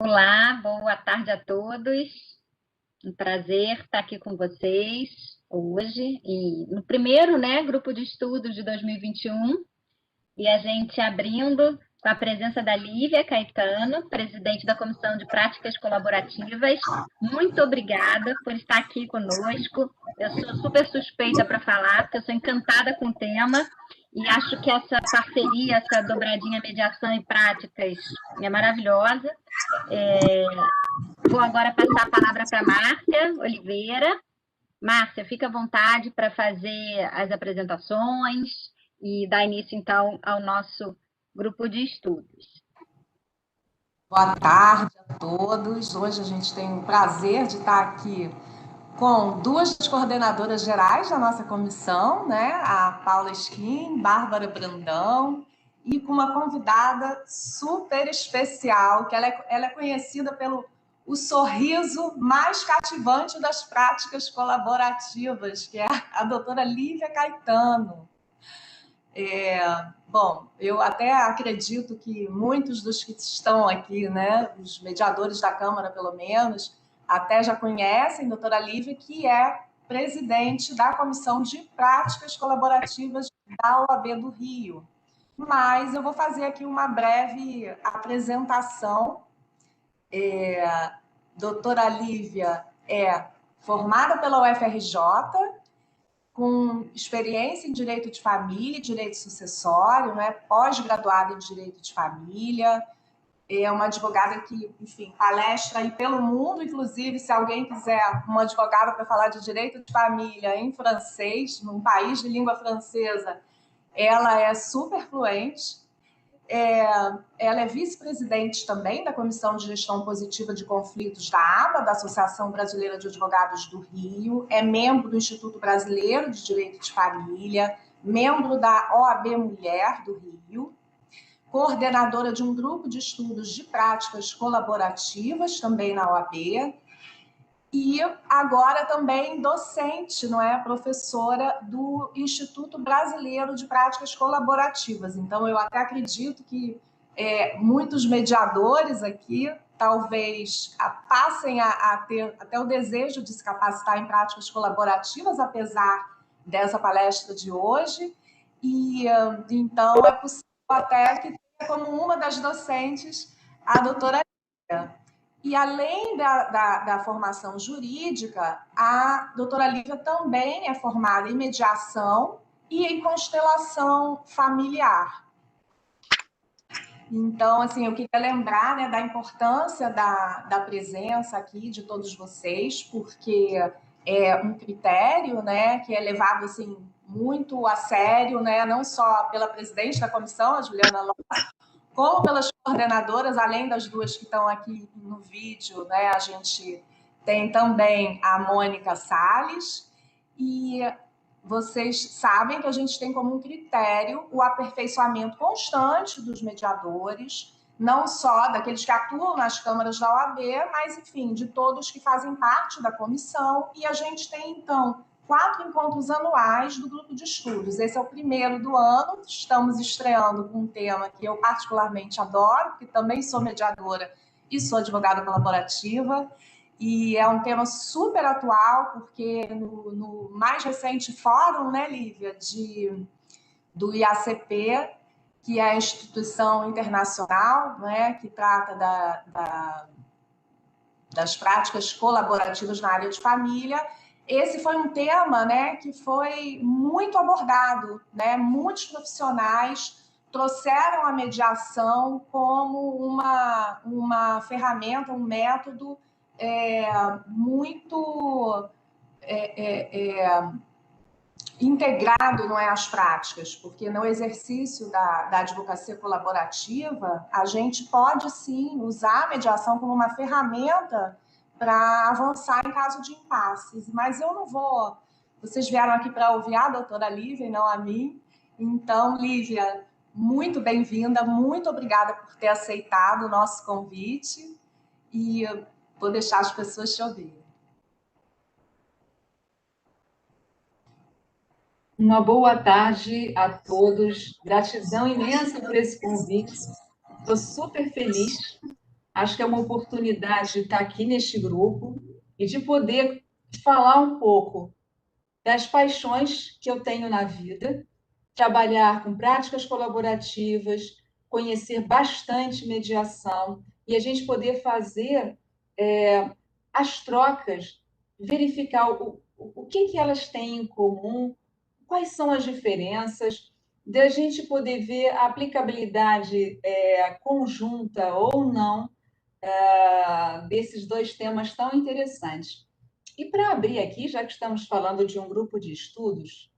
Olá, boa tarde a todos. Um prazer estar aqui com vocês hoje e no primeiro, grupo de estudos de 2021 e a gente abrindo com a presença da Lívia Caetano, presidente da Comissão de Práticas Colaborativas. Muito obrigada por estar aqui conosco. Eu sou super suspeita para falar, porque eu sou encantada com o tema e acho que essa parceria, essa dobradinha mediação e práticas é maravilhosa. Vou agora passar a palavra para Márcia Oliveira. Márcia, fica à vontade para fazer as apresentações e dar início, então, ao nosso grupo de estudos. Boa tarde a todos. Hoje a gente tem o prazer de estar aqui com duas coordenadoras gerais da nossa comissão, a Paula Skin, Bárbara Brandão, e com uma convidada super especial, que ela é conhecida pelo o sorriso mais cativante das práticas colaborativas, que é a doutora Lívia Caetano. Bom, eu até acredito que muitos dos que estão aqui, os mediadores da Câmara, pelo menos, até já conhecem a doutora Lívia, que é presidente da Comissão de Práticas Colaborativas da OAB do Rio. Mas eu vou fazer aqui uma breve apresentação. Doutora Lívia é formada pela UFRJ, com experiência em Direito de Família e Direito Sucessório, pós-graduada em Direito de Família, é uma advogada que, enfim, palestra aí pelo mundo, inclusive, se alguém quiser uma advogada para falar de Direito de Família em francês, num país de língua francesa, ela é super fluente. Ela é vice-presidente também da Comissão de Gestão Positiva de Conflitos da ABA, da Associação Brasileira de Advogados do Rio, é membro do Instituto Brasileiro de Direito de Família, membro da OAB Mulher do Rio, coordenadora de um grupo de estudos de práticas colaborativas também na OAB, e agora também docente, professora do Instituto Brasileiro de Práticas Colaborativas. Então, eu até acredito que muitos mediadores aqui talvez passem a ter até o desejo de se capacitar em práticas colaborativas, apesar dessa palestra de hoje. E, então, é possível até que tenha como uma das docentes a doutora Lívia. E, além da formação jurídica, a doutora Lívia também é formada em mediação e em constelação familiar. Então, assim, eu queria lembrar da importância da presença aqui de todos vocês, porque é um critério que é levado assim, muito a sério, não só pela presidente da comissão, a Juliana Lopes, como pelas coordenadoras, além das duas que estão aqui no vídeo, a gente tem também a Mônica Salles, e vocês sabem que a gente tem como um critério o aperfeiçoamento constante dos mediadores, não só daqueles que atuam nas câmaras da OAB, mas, enfim, de todos que fazem parte da comissão, e a gente tem, então, 4 encontros anuais do grupo de estudos. Esse é o primeiro do ano, estamos estreando com um tema que eu particularmente adoro, porque também sou mediadora e sou advogada colaborativa, e é um tema super atual, porque no mais recente fórum, Lívia, do IACP, que é a instituição internacional, que trata das práticas colaborativas na área de família, esse foi um tema que foi muito abordado, muitos profissionais trouxeram a mediação como uma ferramenta, um método muito integrado às práticas, porque no exercício da advocacia colaborativa, a gente pode sim usar a mediação como uma ferramenta para avançar em caso de impasses, mas eu não vou... Vocês vieram aqui para ouvir a doutora Lívia e não a mim, então, Lívia, muito bem-vinda, muito obrigada por ter aceitado o nosso convite, e vou deixar as pessoas te ouvirem. Uma boa tarde a todos, gratidão imensa por esse convite, estou super feliz. Acho que é uma oportunidade de estar aqui neste grupo e de poder falar um pouco das paixões que eu tenho na vida, trabalhar com práticas colaborativas, conhecer bastante mediação e a gente poder fazer as trocas, verificar o que elas têm em comum, quais são as diferenças, da gente poder ver a aplicabilidade conjunta ou não desses dois temas tão interessantes. E para abrir aqui, já que estamos falando de um grupo de estudos,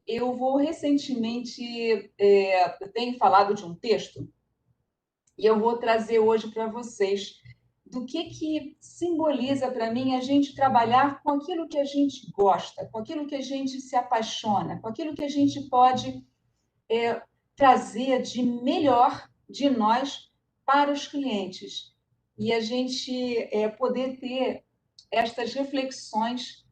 eu vou recentemente, eu tenho falado de um texto, e eu vou trazer hoje para vocês do que simboliza para mim a gente trabalhar com aquilo que a gente gosta, com aquilo que a gente se apaixona, com aquilo que a gente pode trazer de melhor de nós para os clientes. E a gente poder ter estas reflexões,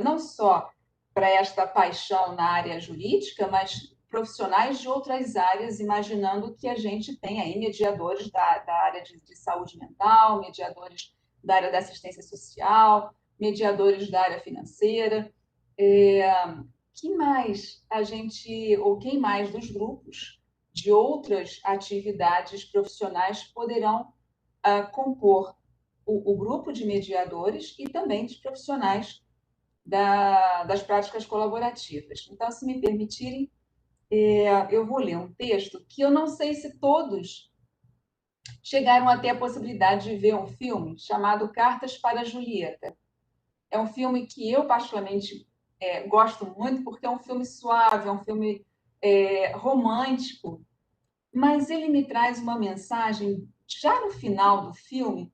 não só para esta paixão na área jurídica, mas profissionais de outras áreas, imaginando que a gente tem aí mediadores da área de saúde mental, mediadores da área da assistência social, mediadores da área financeira. Que mais a gente, ou quem mais dos grupos de outras atividades profissionais poderão compor o grupo de mediadores e também de profissionais das práticas colaborativas. Então, se me permitirem, eu vou ler um texto que eu não sei se todos chegaram a ter a possibilidade de ver um filme chamado Cartas para Julieta. É um filme que eu, particularmente, gosto muito, porque é um filme suave, é um filme romântico, mas ele me traz uma mensagem, já no final do filme,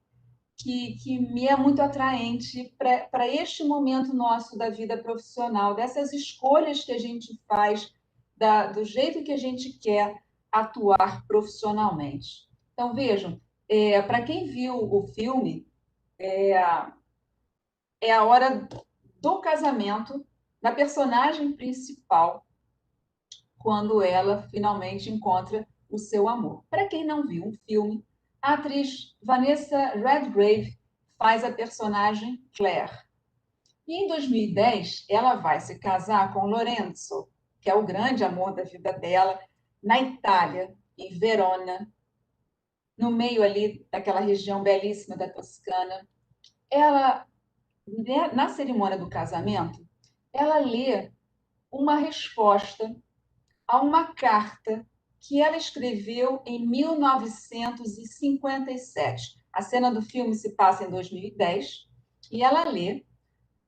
que me é muito atraente para este momento nosso da vida profissional, dessas escolhas que a gente faz, do jeito que a gente quer atuar profissionalmente. Então, vejam, para quem viu o filme, é a hora do casamento da personagem principal, quando ela finalmente encontra o seu amor. Para quem não viu o filme, a atriz Vanessa Redgrave faz a personagem Claire. E em 2010, ela vai se casar com Lorenzo, que é o grande amor da vida dela, na Itália, em Verona, no meio ali daquela região belíssima da Toscana. Ela, na cerimônia do casamento, ela lê uma resposta a uma carta que ela escreveu em 1957. A cena do filme se passa em 2010 e ela lê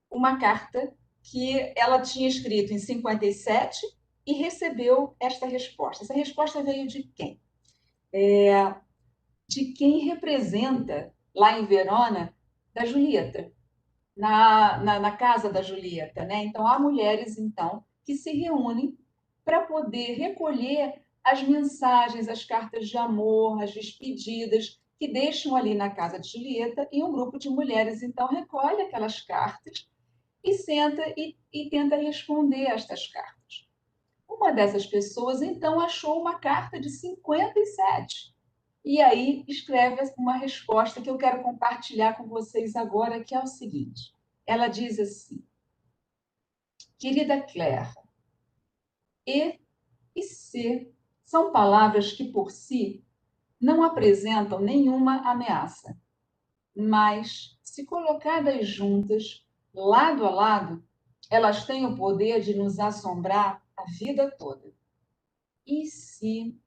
uma carta que ela tinha escrito em 57 e recebeu esta resposta. Essa resposta veio de quem? De quem representa, lá em Verona, da Julieta, na casa da Julieta, né? Então, há mulheres, então, que se reúnem para poder recolher as mensagens, as cartas de amor, as despedidas que deixam ali na casa de Julieta, e um grupo de mulheres, então, recolhe aquelas cartas e senta e tenta responder a estas cartas. Uma dessas pessoas, então, achou uma carta de 57. E aí escreve uma resposta que eu quero compartilhar com vocês agora, que é o seguinte. Ela diz assim: querida Claire, e se são palavras que por si não apresentam nenhuma ameaça, mas se colocadas juntas, lado a lado, elas têm o poder de nos assombrar a vida toda. E se,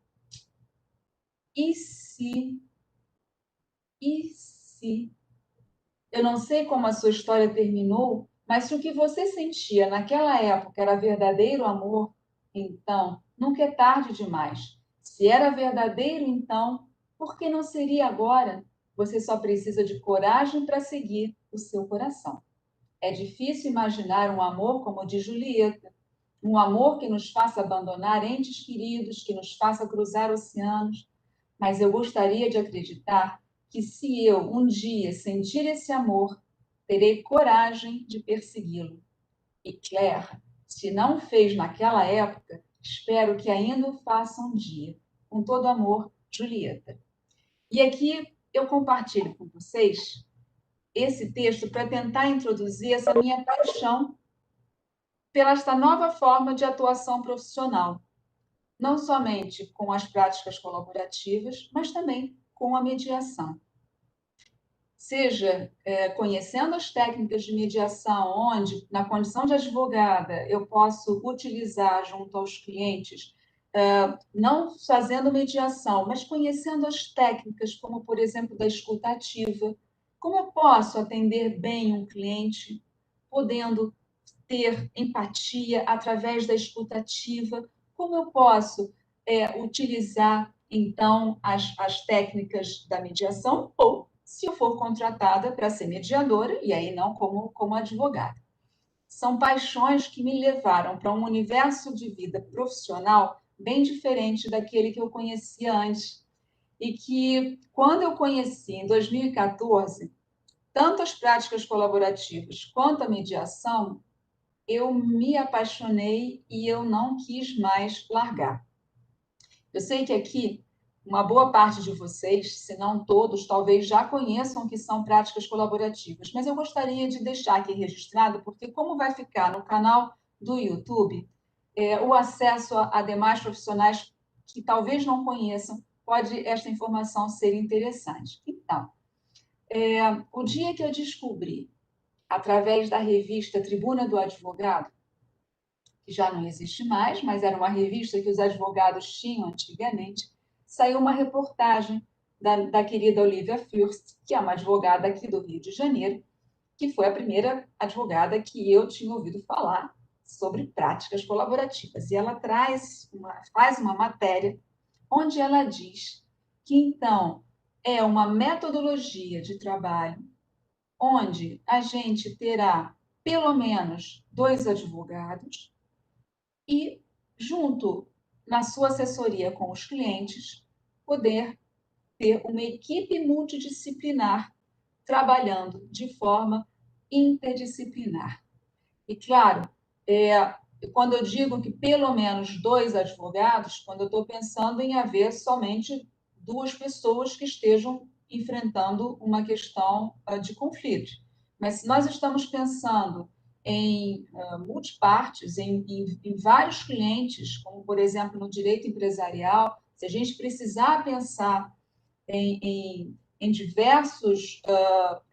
e se, e se eu não sei como a sua história terminou, mas se o que você sentia naquela época era verdadeiro amor, então nunca é tarde demais. Se era verdadeiro, então, por que não seria agora? Você só precisa de coragem para seguir o seu coração. É difícil imaginar um amor como o de Julieta, um amor que nos faça abandonar entes queridos, que nos faça cruzar oceanos. Mas eu gostaria de acreditar que se eu um dia sentir esse amor, terei coragem de persegui-lo. E Claire, se não fez naquela época, espero que ainda o faça um dia. Com todo amor, Julieta. E aqui eu compartilho com vocês esse texto para tentar introduzir essa minha paixão pela esta nova forma de atuação profissional, não somente com as práticas colaborativas, mas também com a mediação. Seja conhecendo as técnicas de mediação, onde, na condição de advogada, eu posso utilizar junto aos clientes, não fazendo mediação, mas conhecendo as técnicas, como, por exemplo, da escuta ativa. Como eu posso atender bem um cliente, podendo ter empatia através da escuta ativa? Como eu posso utilizar, então, as técnicas da mediação, ou se eu for contratada para ser mediadora, e aí não como advogada. São paixões que me levaram para um universo de vida profissional bem diferente daquele que eu conhecia antes. E que, quando eu conheci, em 2014, tanto as práticas colaborativas quanto a mediação, eu me apaixonei e eu não quis mais largar. Eu sei que aqui uma boa parte de vocês, se não todos, talvez já conheçam o que são práticas colaborativas, mas eu gostaria de deixar aqui registrado, porque como vai ficar no canal do YouTube, o acesso a demais profissionais que talvez não conheçam, pode esta informação ser interessante. Então, o dia que eu descobri, através da revista Tribuna do Advogado, que já não existe mais, mas era uma revista que os advogados tinham antigamente, saiu uma reportagem da querida Olivia Fürst, que é uma advogada aqui do Rio de Janeiro, que foi a primeira advogada que eu tinha ouvido falar sobre práticas colaborativas. E ela faz uma matéria onde ela diz que, então, é uma metodologia de trabalho onde a gente terá pelo menos 2 advogados e, junto na sua assessoria com os clientes, poder ter uma equipe multidisciplinar trabalhando de forma interdisciplinar. E, claro, quando eu digo que pelo menos 2 advogados, quando eu estou pensando em haver somente 2 pessoas que estejam enfrentando uma questão de conflito. Mas se nós estamos pensando em multipartes, em vários clientes, como, por exemplo, no direito empresarial, se a gente precisar pensar em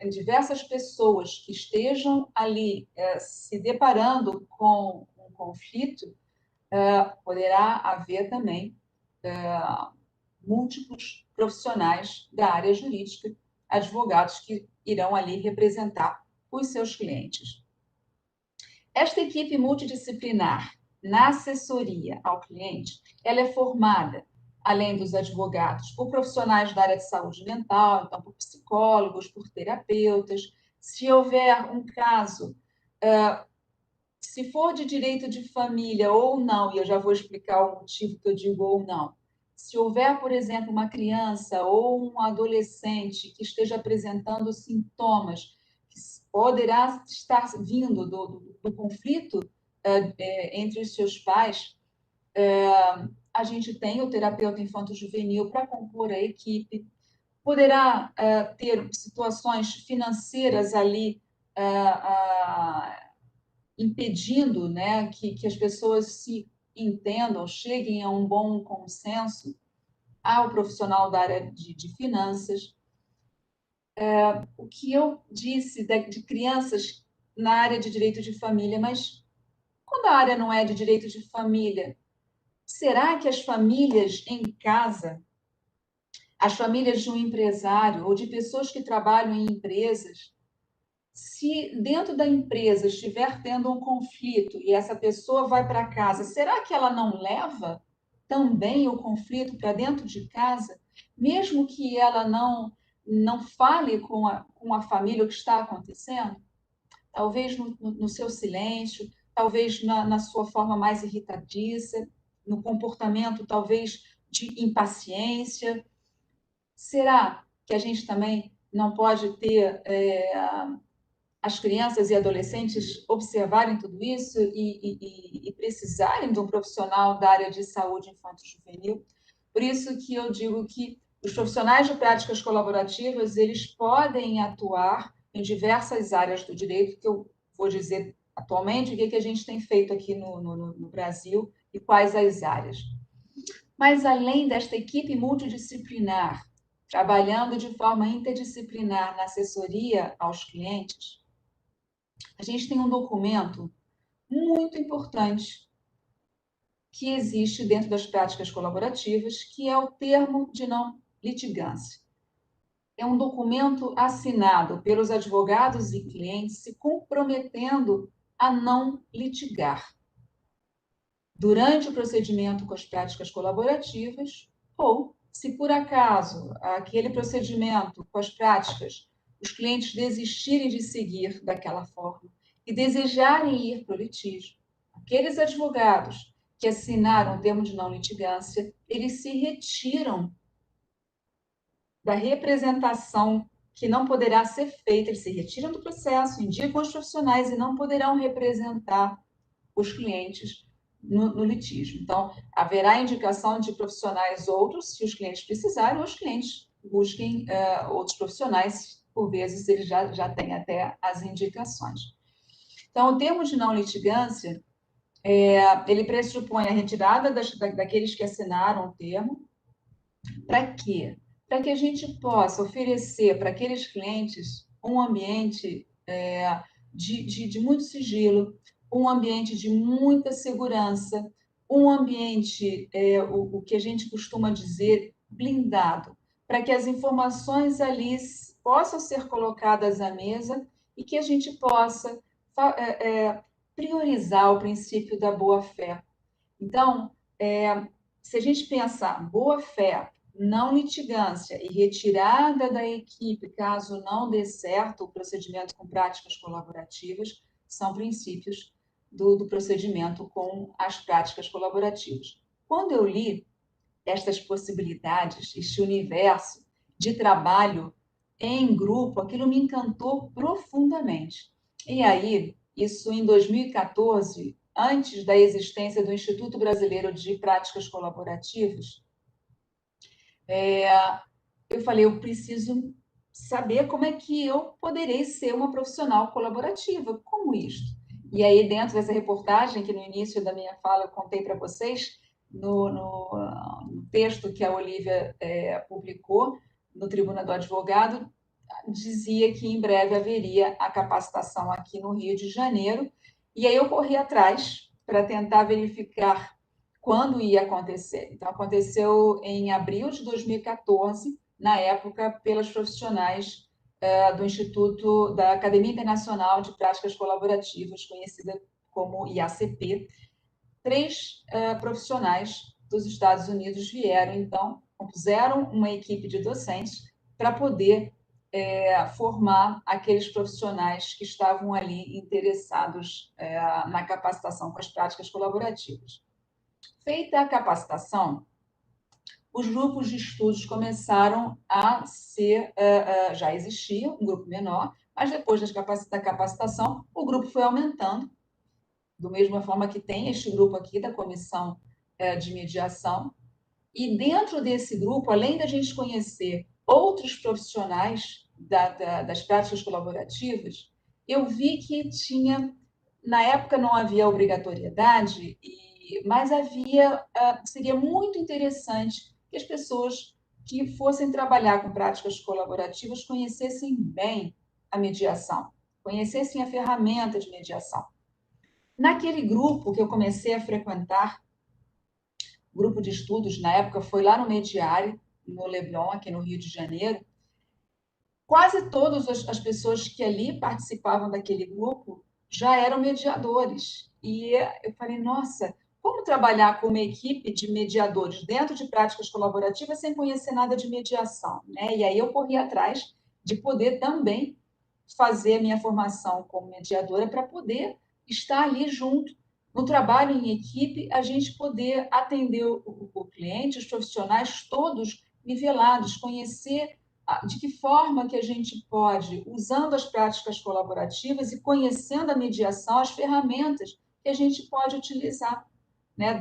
diversas pessoas que estejam ali se deparando com um conflito, poderá haver também múltiplos profissionais da área jurídica, advogados que irão ali representar os seus clientes. Esta equipe multidisciplinar na assessoria ao cliente, ela é formada, além dos advogados, por profissionais da área de saúde mental, então por psicólogos, por terapeutas. Se houver um caso, se for de direito de família ou não, e eu já vou explicar o motivo que eu digo ou não, se houver, por exemplo, uma criança ou um adolescente que esteja apresentando sintomas que poderá estar vindo do conflito entre os seus pais, a gente tem o terapeuta infanto-juvenil para compor a equipe, poderá ter situações financeiras ali impedindo, né, que as pessoas se entendam, cheguem a um bom consenso, ao profissional da área de finanças. O que eu disse de crianças na área de direito de família, mas quando a área não é de direito de família, será que as famílias em casa, as famílias de um empresário ou de pessoas que trabalham em empresas, se dentro da empresa estiver tendo um conflito e essa pessoa vai para casa, será que ela não leva também o conflito para dentro de casa, mesmo que ela não fale com a família o que está acontecendo? Talvez no seu silêncio, talvez na sua forma mais irritadiça, no comportamento talvez de impaciência. Será que a gente também não pode ter as crianças e adolescentes observarem tudo isso e precisarem de um profissional da área de saúde infanto-juvenil? Por isso que eu digo que Os profissionais de práticas colaborativas, eles podem atuar em diversas áreas do direito, que eu vou dizer atualmente o que a gente tem feito aqui no Brasil e quais as áreas. Mas, além desta equipe multidisciplinar, trabalhando de forma interdisciplinar na assessoria aos clientes, a gente tem um documento muito importante que existe dentro das práticas colaborativas, que é o termo de não litigância. É um documento assinado pelos advogados e clientes se comprometendo a não litigar durante o procedimento com as práticas colaborativas ou, se por acaso aquele procedimento com as práticas, os clientes desistirem de seguir daquela forma e desejarem ir para o litígio, aqueles advogados que assinaram o termo de não litigância, eles se retiram da representação que não poderá ser feita, eles se retiram do processo, indicam os profissionais e não poderão representar os clientes no litígio. Então, haverá indicação de profissionais outros, se os clientes precisarem, ou os clientes busquem outros profissionais, por vezes eles já têm até as indicações. Então, o termo de não litigância, ele pressupõe a retirada daqueles que assinaram o termo. Para quê? Para que a gente possa oferecer para aqueles clientes um ambiente de muito sigilo, um ambiente de muita segurança, um ambiente, o que a gente costuma dizer, blindado, para que as informações ali possam ser colocadas à mesa e que a gente possa priorizar o princípio da boa-fé. Então, se a gente pensar boa-fé, não litigância e retirada da equipe caso não dê certo o procedimento com práticas colaborativas, são princípios do procedimento com as práticas colaborativas. Quando eu li estas possibilidades, este universo de trabalho em grupo, aquilo me encantou profundamente. E aí, isso em 2014, antes da existência do Instituto Brasileiro de Práticas Colaborativas, eu falei, eu preciso saber como é que eu poderei ser uma profissional colaborativa, como isto. E aí, dentro dessa reportagem, que no início da minha fala eu contei para vocês, no texto que a Olivia publicou no Tribuna do Advogado, dizia que em breve haveria a capacitação aqui no Rio de Janeiro, e aí eu corri atrás para tentar verificar quando ia acontecer. Então, aconteceu em abril de 2014, na época, pelas profissionais do Instituto da Academia Internacional de Práticas Colaborativas, conhecida como IACP. 3 profissionais dos Estados Unidos vieram, então, compuseram uma equipe de docentes para poder formar aqueles profissionais que estavam ali interessados na capacitação com as práticas colaborativas. Feita a capacitação, os grupos de estudos começaram a ser, já existia um grupo menor, mas depois da capacitação, o grupo foi aumentando, da mesma forma que tem este grupo aqui da Comissão de Mediação, e dentro desse grupo, além da gente conhecer outros profissionais das práticas colaborativas, eu vi que tinha, na época não havia obrigatoriedade, mas seria muito interessante que as pessoas que fossem trabalhar com práticas colaborativas conhecessem bem a mediação, conhecessem a ferramenta de mediação. Naquele grupo que eu comecei a frequentar, grupo de estudos, na época foi lá no Mediare, no Leblon, aqui no Rio de Janeiro, quase todas as pessoas que ali participavam daquele grupo já eram mediadores. E eu falei, nossa, como trabalhar com uma equipe de mediadores dentro de práticas colaborativas sem conhecer nada de mediação, né? E aí eu corri atrás de poder também fazer a minha formação como mediadora para poder estar ali junto no trabalho em equipe, a gente poder atender o cliente, os profissionais todos nivelados, conhecer de que forma que a gente pode, usando as práticas colaborativas e conhecendo a mediação, as ferramentas que a gente pode utilizar, né,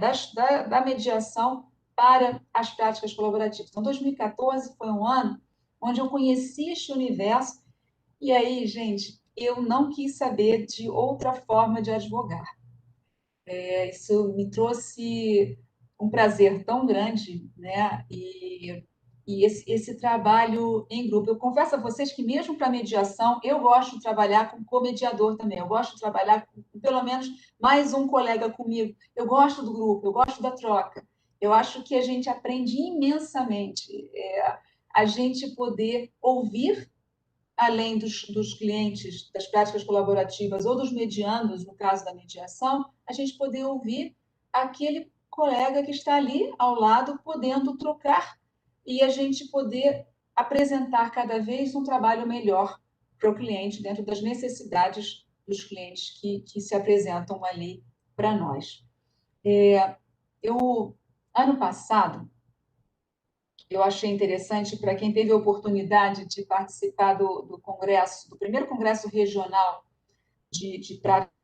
da mediação para as práticas colaborativas. Então, 2014 foi um ano onde eu conheci este universo e aí, gente, eu não quis saber de outra forma de advogar. Isso me trouxe um prazer tão grande, né? E esse trabalho em grupo. Eu confesso a vocês que, mesmo para mediação, eu gosto de trabalhar com co-mediador também. Eu gosto de trabalhar com pelo menos mais um colega comigo. Eu gosto do grupo, eu gosto da troca. Eu acho que a gente aprende imensamente. A gente poder ouvir, além dos clientes, das práticas colaborativas ou dos mediandos, no caso da mediação, a gente poder ouvir aquele colega que está ali ao lado, podendo trocar e a gente poder apresentar cada vez um trabalho melhor para o cliente, dentro das necessidades dos clientes que se apresentam ali para nós. Ano passado, eu achei interessante para quem teve a oportunidade de participar do congresso, do primeiro congresso regional de práticas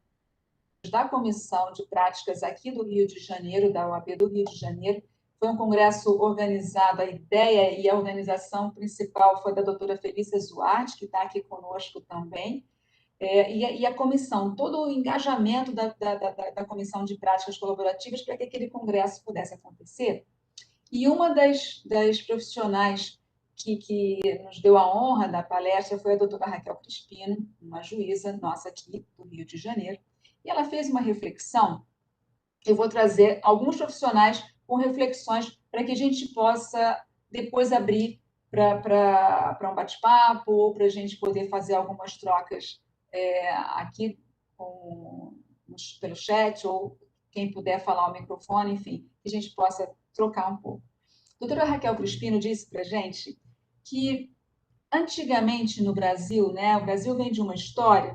da Comissão de Práticas aqui do Rio de Janeiro, da OAB do Rio de Janeiro. Foi um congresso organizado, a ideia e a organização principal foi da doutora Felícia Zuarte, que está aqui conosco também, e a comissão, todo o engajamento da Comissão de Práticas Colaborativas para que aquele congresso pudesse acontecer. E uma das profissionais que nos deu a honra da palestra foi a doutora Raquel Crispino, uma juíza nossa aqui do Rio de Janeiro. E ela fez uma reflexão. Eu vou trazer alguns profissionais com reflexões para que a gente possa depois abrir para um bate-papo ou para a gente poder fazer algumas trocas aqui pelo chat ou quem puder falar ao microfone, enfim, que a gente possa trocar um pouco. A doutora Raquel Crispino disse para a gente que, antigamente no Brasil, né, o Brasil vem de uma história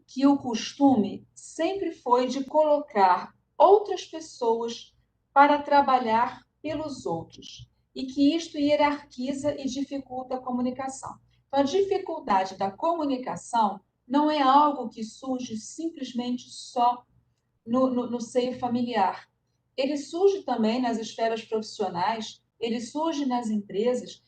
que o costume sempre foi de colocar outras pessoas para trabalhar pelos outros, e que isto hierarquiza e dificulta a comunicação. Então, a dificuldade da comunicação não é algo que surge simplesmente só no seio familiar. Ele surge também nas esferas profissionais, ele surge nas empresas,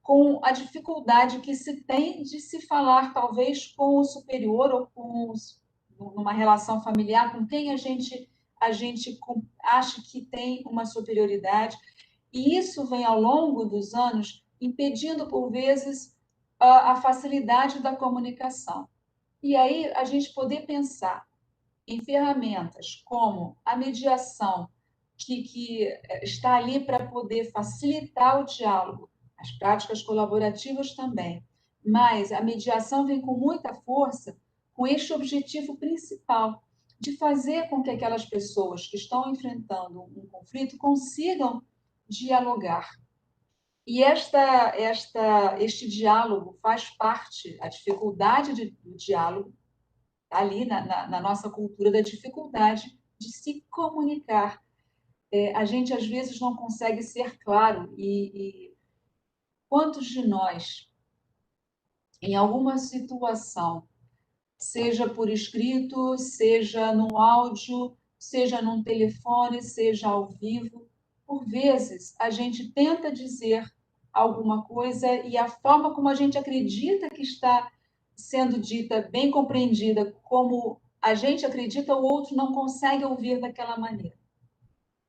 com a dificuldade que se tem de se falar, talvez, com o superior ou numa relação familiar, com quem a gente acha que tem uma superioridade. E isso vem, ao longo dos anos, impedindo, por vezes, a facilidade da comunicação. E aí, a gente poder pensar em ferramentas como a mediação, que está ali para poder facilitar o diálogo, as práticas colaborativas também, mas a mediação vem com muita força com este objetivo principal, de fazer com que aquelas pessoas que estão enfrentando um conflito consigam dialogar. E este diálogo faz parte, a dificuldade do diálogo, ali na nossa cultura, da dificuldade de se comunicar. A gente, às vezes, não consegue ser claro. E quantos de nós, em alguma situação, seja por escrito, seja no áudio, seja num telefone, seja ao vivo, por vezes a gente tenta dizer alguma coisa e a forma como a gente acredita que está sendo dita, bem compreendida, como a gente acredita, o outro não consegue ouvir daquela maneira.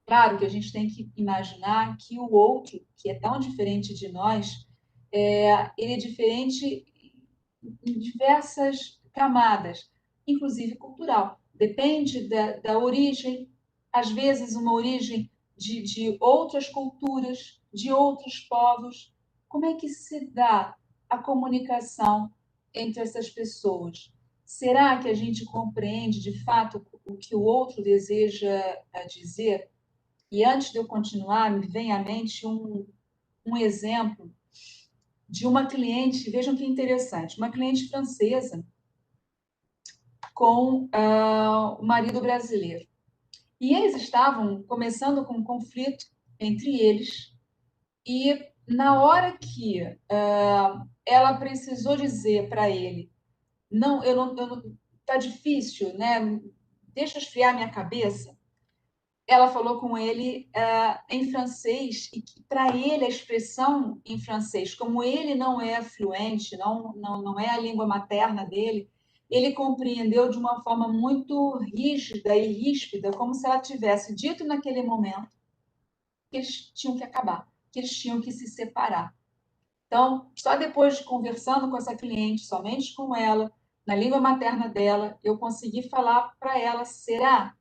Claro que a gente tem que imaginar que o outro, que é tão diferente de nós, ele é diferente em diversas camadas, inclusive cultural. Depende da origem, às vezes uma origem de outras culturas, de outros povos. Como é que se dá a comunicação entre essas pessoas? Será que a gente compreende, de fato, o que o outro deseja dizer? E antes de eu continuar, me vem à mente um exemplo de uma cliente, vejam que interessante, uma cliente francesa com o marido brasileiro. E eles estavam começando com um conflito entre eles, e na hora que ela precisou dizer para ele, não, tá difícil, né? Deixa eu esfriar minha cabeça. ela falou com ele em francês, e para ele a expressão em francês, como ele não é fluente, não é a língua materna dele, ele compreendeu de uma forma muito rígida e ríspida, como se ela tivesse dito naquele momento que eles tinham que acabar, que eles tinham que se separar. Então, só depois de conversando com essa cliente, somente com ela, na língua materna dela, eu consegui falar para ela: será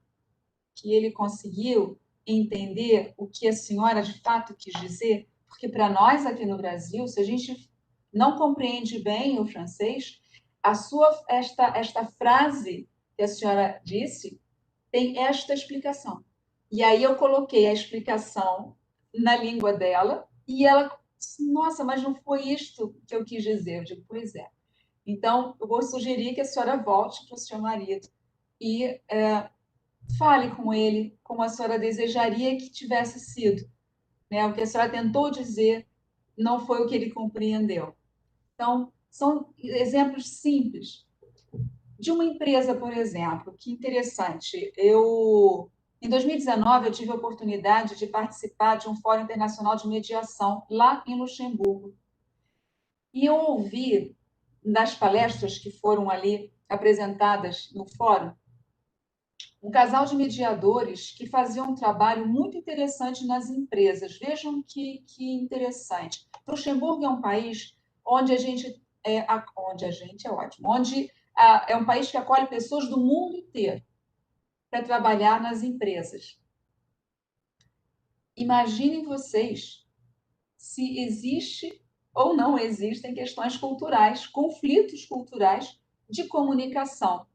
que ele conseguiu entender o que a senhora de fato quis dizer? Porque para nós aqui no Brasil, se a gente não compreende bem o francês, esta frase que a senhora disse tem esta explicação. E aí eu coloquei a explicação na língua dela e ela disse: nossa, mas não foi isto que eu quis dizer. Eu digo: pois é. Então, eu vou sugerir que a senhora volte para o seu marido e fale com ele como a senhora desejaria que tivesse sido, né? O que a senhora tentou dizer não foi o que ele compreendeu. Então, são exemplos simples. De uma empresa, por exemplo, que interessante, em 2019, eu tive a oportunidade de participar de um Fórum Internacional de Mediação lá em Luxemburgo. E eu ouvi, das palestras que foram ali apresentadas no fórum, um casal de mediadores que faziam um trabalho muito interessante nas empresas. Vejam que interessante. Luxemburgo é um país onde onde a gente é ótimo, onde é um país que acolhe pessoas do mundo inteiro para trabalhar nas empresas. Imaginem vocês se existe ou não existem questões culturais, conflitos culturais de comunicação,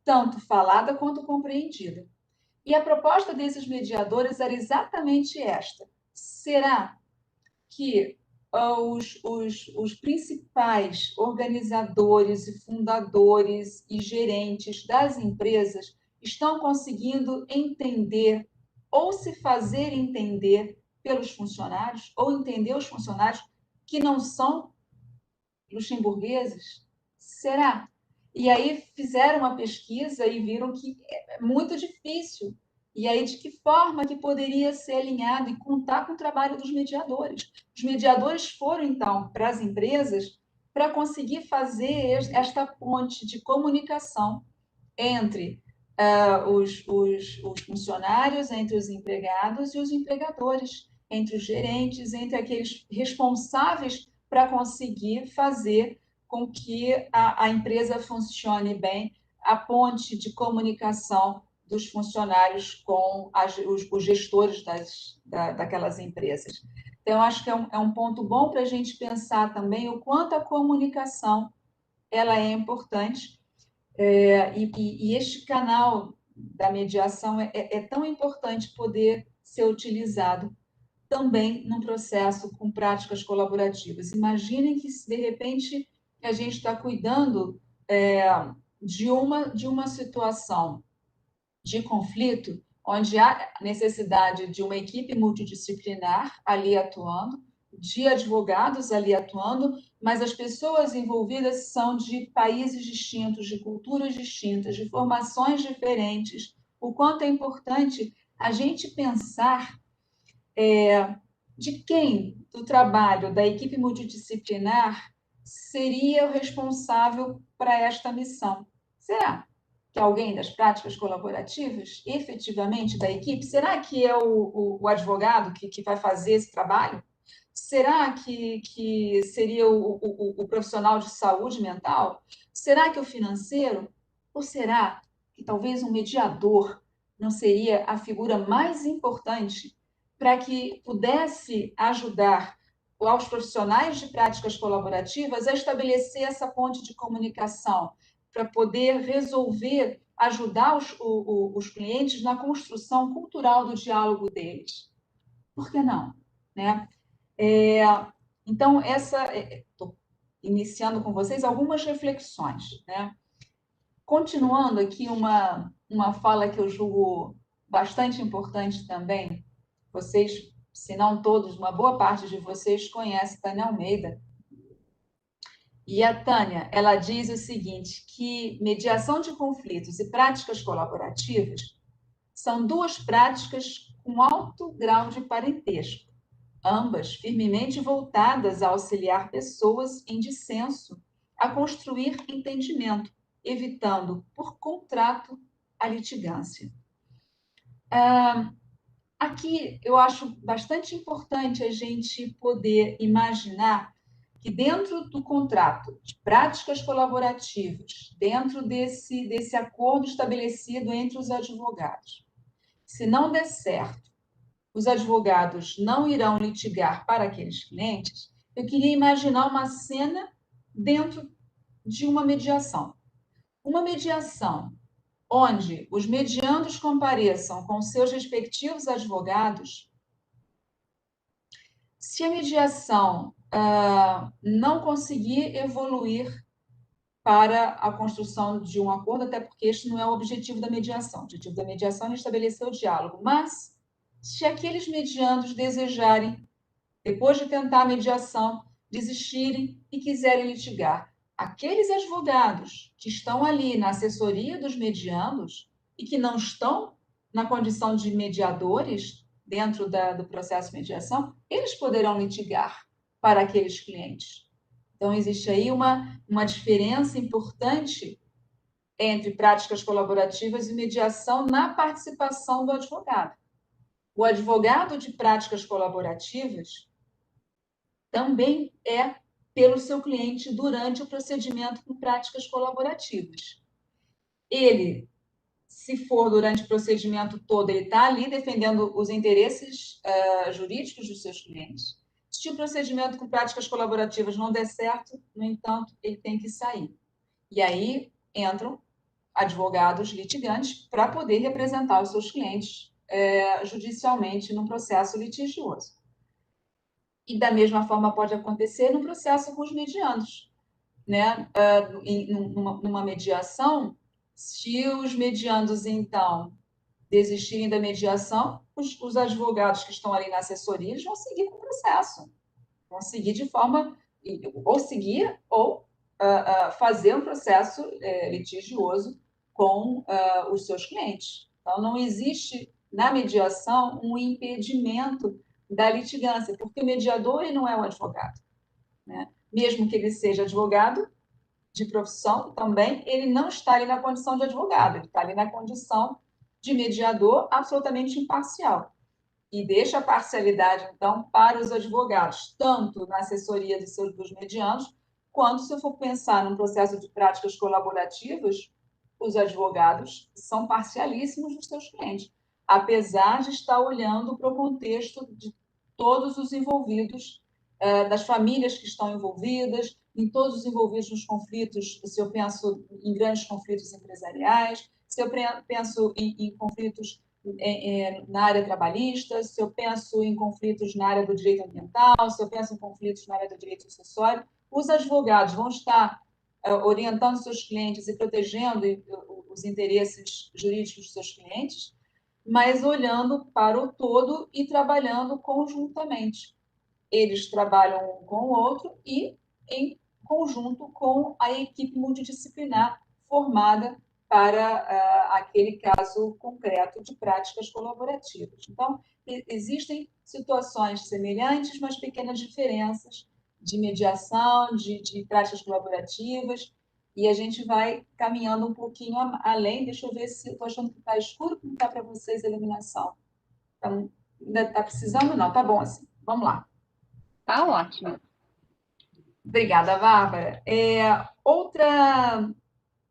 tanto falada quanto compreendida. E a proposta desses mediadores era exatamente esta: será que os principais organizadores e fundadores e gerentes das empresas estão conseguindo entender ou se fazer entender pelos funcionários, ou entender os funcionários que não são luxemburgueses? Será? E aí fizeram uma pesquisa e viram que é muito difícil. E aí, de que forma que poderia ser alinhado e contar com o trabalho dos mediadores? Os mediadores foram, então, para as empresas para conseguir fazer esta ponte de comunicação entre os funcionários, entre os empregados e os empregadores, entre os gerentes, entre aqueles responsáveis para conseguir fazer com que a empresa funcione bem, a ponte de comunicação dos funcionários com os gestores daquelas empresas. Então, acho que é um ponto bom para a gente pensar também o quanto a comunicação ela é importante, e este canal da mediação é tão importante poder ser utilizado também num processo com práticas colaborativas. Imaginem que, de repente, a gente está cuidando de uma situação de conflito, onde há necessidade de uma equipe multidisciplinar ali atuando, de advogados ali atuando, mas as pessoas envolvidas são de países distintos, de culturas distintas, de formações diferentes. O quanto é importante a gente pensar de quem do trabalho da equipe multidisciplinar seria o responsável para esta missão. Será que alguém das práticas colaborativas, efetivamente da equipe? Será que é o advogado que vai fazer esse trabalho? Será que seria o profissional de saúde mental? Será que o financeiro? Ou será que talvez um mediador não seria a figura mais importante para que pudesse ajudar aos profissionais de práticas colaborativas a estabelecer essa ponte de comunicação, para poder resolver, ajudar os clientes na construção cultural do diálogo deles? Por que não? Né? Então, estou iniciando com vocês algumas reflexões. Né? Continuando aqui, uma fala que eu julgo bastante importante também. Vocês, se não todos, uma boa parte de vocês conhece Tânia Almeida. E a Tânia, ela diz o seguinte, que mediação de conflitos e práticas colaborativas são duas práticas com alto grau de parentesco, ambas firmemente voltadas a auxiliar pessoas em dissenso a construir entendimento, evitando, por contrato, a litigância. Aqui eu acho bastante importante a gente poder imaginar que dentro do contrato de práticas colaborativas, dentro desse acordo estabelecido entre os advogados, se não der certo, os advogados não irão litigar para aqueles clientes, eu queria imaginar uma cena dentro de uma mediação. Uma mediação onde os mediandos compareçam com seus respectivos advogados. Se a mediação não conseguir evoluir para a construção de um acordo, até porque este não é o objetivo da mediação. O objetivo da mediação é estabelecer o diálogo. Mas, se aqueles mediandos desejarem, depois de tentar a mediação, desistirem e quiserem litigar, aqueles advogados que estão ali na assessoria dos mediandos e que não estão na condição de mediadores dentro do processo de mediação, eles poderão litigar para aqueles clientes. Então, existe aí uma diferença importante entre práticas colaborativas e mediação na participação do advogado. O advogado de práticas colaborativas também é pelo seu cliente durante o procedimento com práticas colaborativas. Ele, se for durante o procedimento todo, ele está ali defendendo os interesses jurídicos dos seus clientes. Se o procedimento com práticas colaborativas não der certo, no entanto, ele tem que sair. E aí entram advogados litigantes para poder representar os seus clientes judicialmente num processo litigioso. E da mesma forma pode acontecer no processo com os mediandos, né? Numa mediação, se os mediandos, então, desistirem da mediação, os advogados que estão ali na assessoria eles vão seguir com o processo. Vão seguir de forma, ou seguir, ou fazer um processo litigioso com os seus clientes. Então, não existe na mediação um impedimento da litigância, porque o mediador ele não é o advogado, né? Mesmo que ele seja advogado de profissão também, ele não está ali na condição de advogado, ele está ali na condição de mediador absolutamente imparcial. E deixa a parcialidade, então, para os advogados, tanto na assessoria dos medianos, quanto se eu for pensar num processo de práticas colaborativas, os advogados são parcialíssimos dos seus clientes, apesar de estar olhando para o contexto de todos os envolvidos, das famílias que estão envolvidas, em todos os envolvidos nos conflitos, se eu penso em grandes conflitos empresariais, se eu penso em conflitos na área trabalhista, se eu penso em conflitos na área do direito ambiental, se eu penso em conflitos na área do direito sucessório, os advogados vão estar orientando seus clientes e protegendo os interesses jurídicos dos seus clientes, mas olhando para o todo e trabalhando conjuntamente. Eles trabalham um com o outro e em conjunto com a equipe multidisciplinar formada para aquele caso concreto de práticas colaborativas. Então, existem situações semelhantes, mas pequenas diferenças de mediação, de práticas colaborativas, e a gente vai caminhando um pouquinho além. Deixa eu ver se estou achando que está escuro, como está para vocês a iluminação. Então, ainda está precisando? Não, tá bom assim. Vamos lá. Tá ótimo. Obrigada, Bárbara.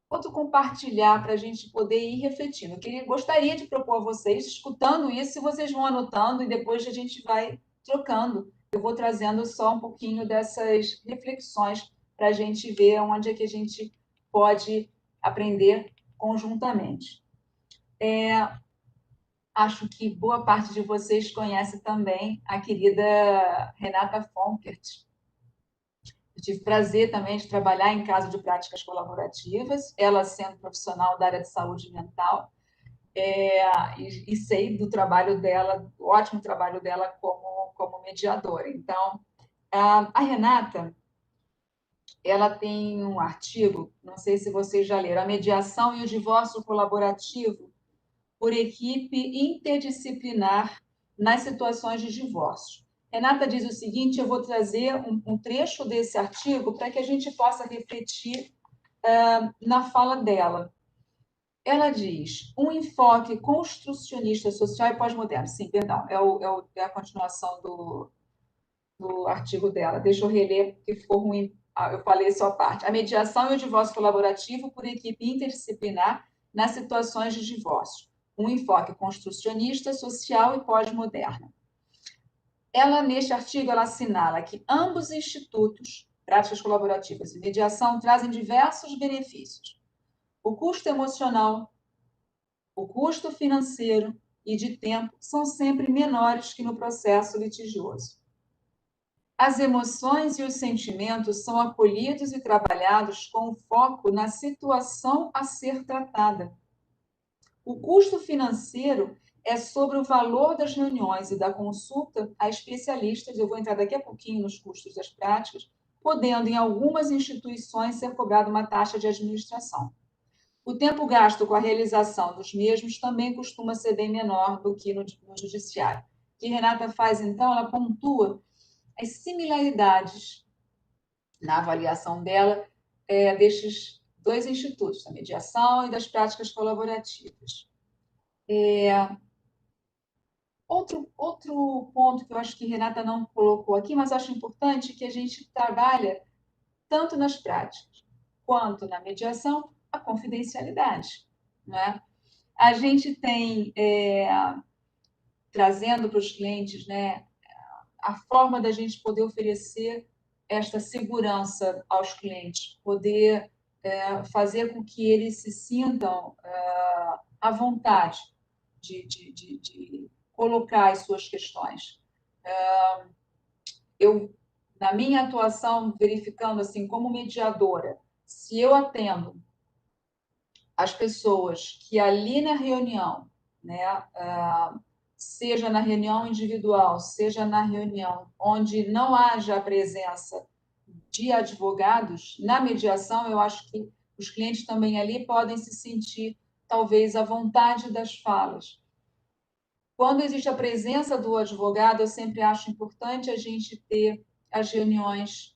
Outro compartilhar para a gente poder ir refletindo. Eu gostaria de propor a vocês, escutando isso, vocês vão anotando e depois a gente vai trocando. Eu vou trazendo só um pouquinho dessas reflexões para a gente ver onde é que a gente pode aprender conjuntamente. Acho que boa parte de vocês conhece também a querida Renata Fonkert. Eu tive prazer também de trabalhar em casa de práticas colaborativas, ela sendo profissional da área de saúde mental, e sei do trabalho dela, do ótimo trabalho dela como mediadora. Então, a Renata, ela tem um artigo, não sei se vocês já leram, A Mediação e o Divórcio Colaborativo, por equipe interdisciplinar nas situações de divórcio. Renata diz o seguinte, eu vou trazer um trecho desse artigo para que a gente possa refletir na fala dela. Ela diz, um enfoque construcionista social e pós-moderno. Sim, perdão, é a continuação do artigo dela. Deixa eu reler, porque ficou ruim. Eu falei só a parte. A mediação e o divórcio colaborativo por equipe interdisciplinar nas situações de divórcio. Um enfoque construcionista, social e pós-moderno. Ela, neste artigo, ela assinala que ambos os institutos, práticas colaborativas e mediação, trazem diversos benefícios. O custo emocional, o custo financeiro e de tempo são sempre menores que no processo litigioso. As emoções e os sentimentos são acolhidos e trabalhados com foco na situação a ser tratada. O custo financeiro é sobre o valor das reuniões e da consulta a especialistas, eu vou entrar daqui a pouquinho nos custos das práticas, podendo, em algumas instituições, ser cobrada uma taxa de administração. O tempo gasto com a realização dos mesmos também costuma ser bem menor do que no judiciário. O que Renata faz, então, ela pontua as similaridades na avaliação dela destes dois institutos, da mediação e das práticas colaborativas. Outro ponto que eu acho que Renata não colocou aqui, mas acho importante, que a gente trabalha tanto nas práticas quanto na mediação, a confidencialidade. Né? A gente tem, trazendo para os clientes, né, a forma da gente poder oferecer esta segurança aos clientes, poder fazer com que eles se sintam à vontade de colocar as suas questões. Eu, na minha atuação, verificando assim, como mediadora, se eu atendo as pessoas que ali na reunião, né, seja na reunião individual, seja na reunião onde não haja a presença de advogados, na mediação, eu acho que os clientes também ali podem se sentir, talvez, à vontade das falas. Quando existe a presença do advogado, eu sempre acho importante a gente ter as reuniões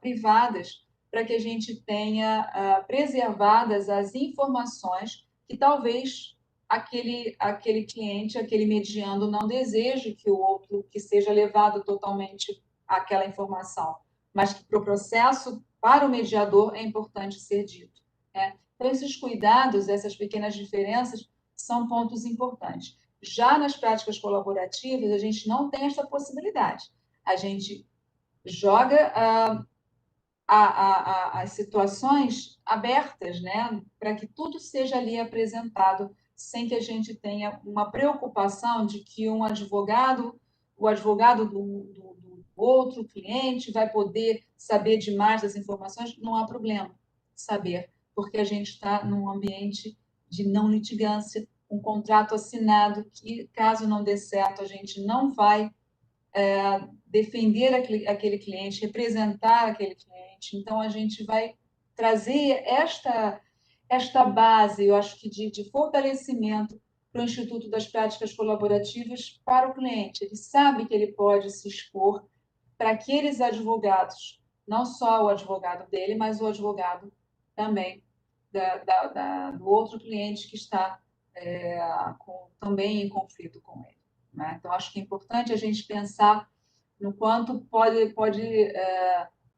privadas para que a gente tenha preservadas as informações que talvez aquele cliente, aquele mediando, não deseje que o outro, que seja levado totalmente àquela informação, mas que para o processo, para o mediador, é importante ser dito. Né? Então, esses cuidados, essas pequenas diferenças, são pontos importantes. Já nas práticas colaborativas, a gente não tem essa possibilidade. A gente joga as situações abertas, né, para que tudo seja ali apresentado, sem que a gente tenha uma preocupação de que o advogado do outro cliente vai poder saber demais das informações. Não há problema saber, porque a gente está num ambiente de não litigância, um contrato assinado que, caso não dê certo, a gente não vai defender aquele cliente, representar aquele cliente. Então, a gente vai trazer esta base, eu acho que de fortalecimento para o Instituto das Práticas Colaborativas para o cliente. Ele sabe que ele pode se expor para aqueles advogados, não só o advogado dele, mas o advogado também do outro cliente que está também em conflito com ele. Né? Então, acho que é importante a gente pensar no quanto pode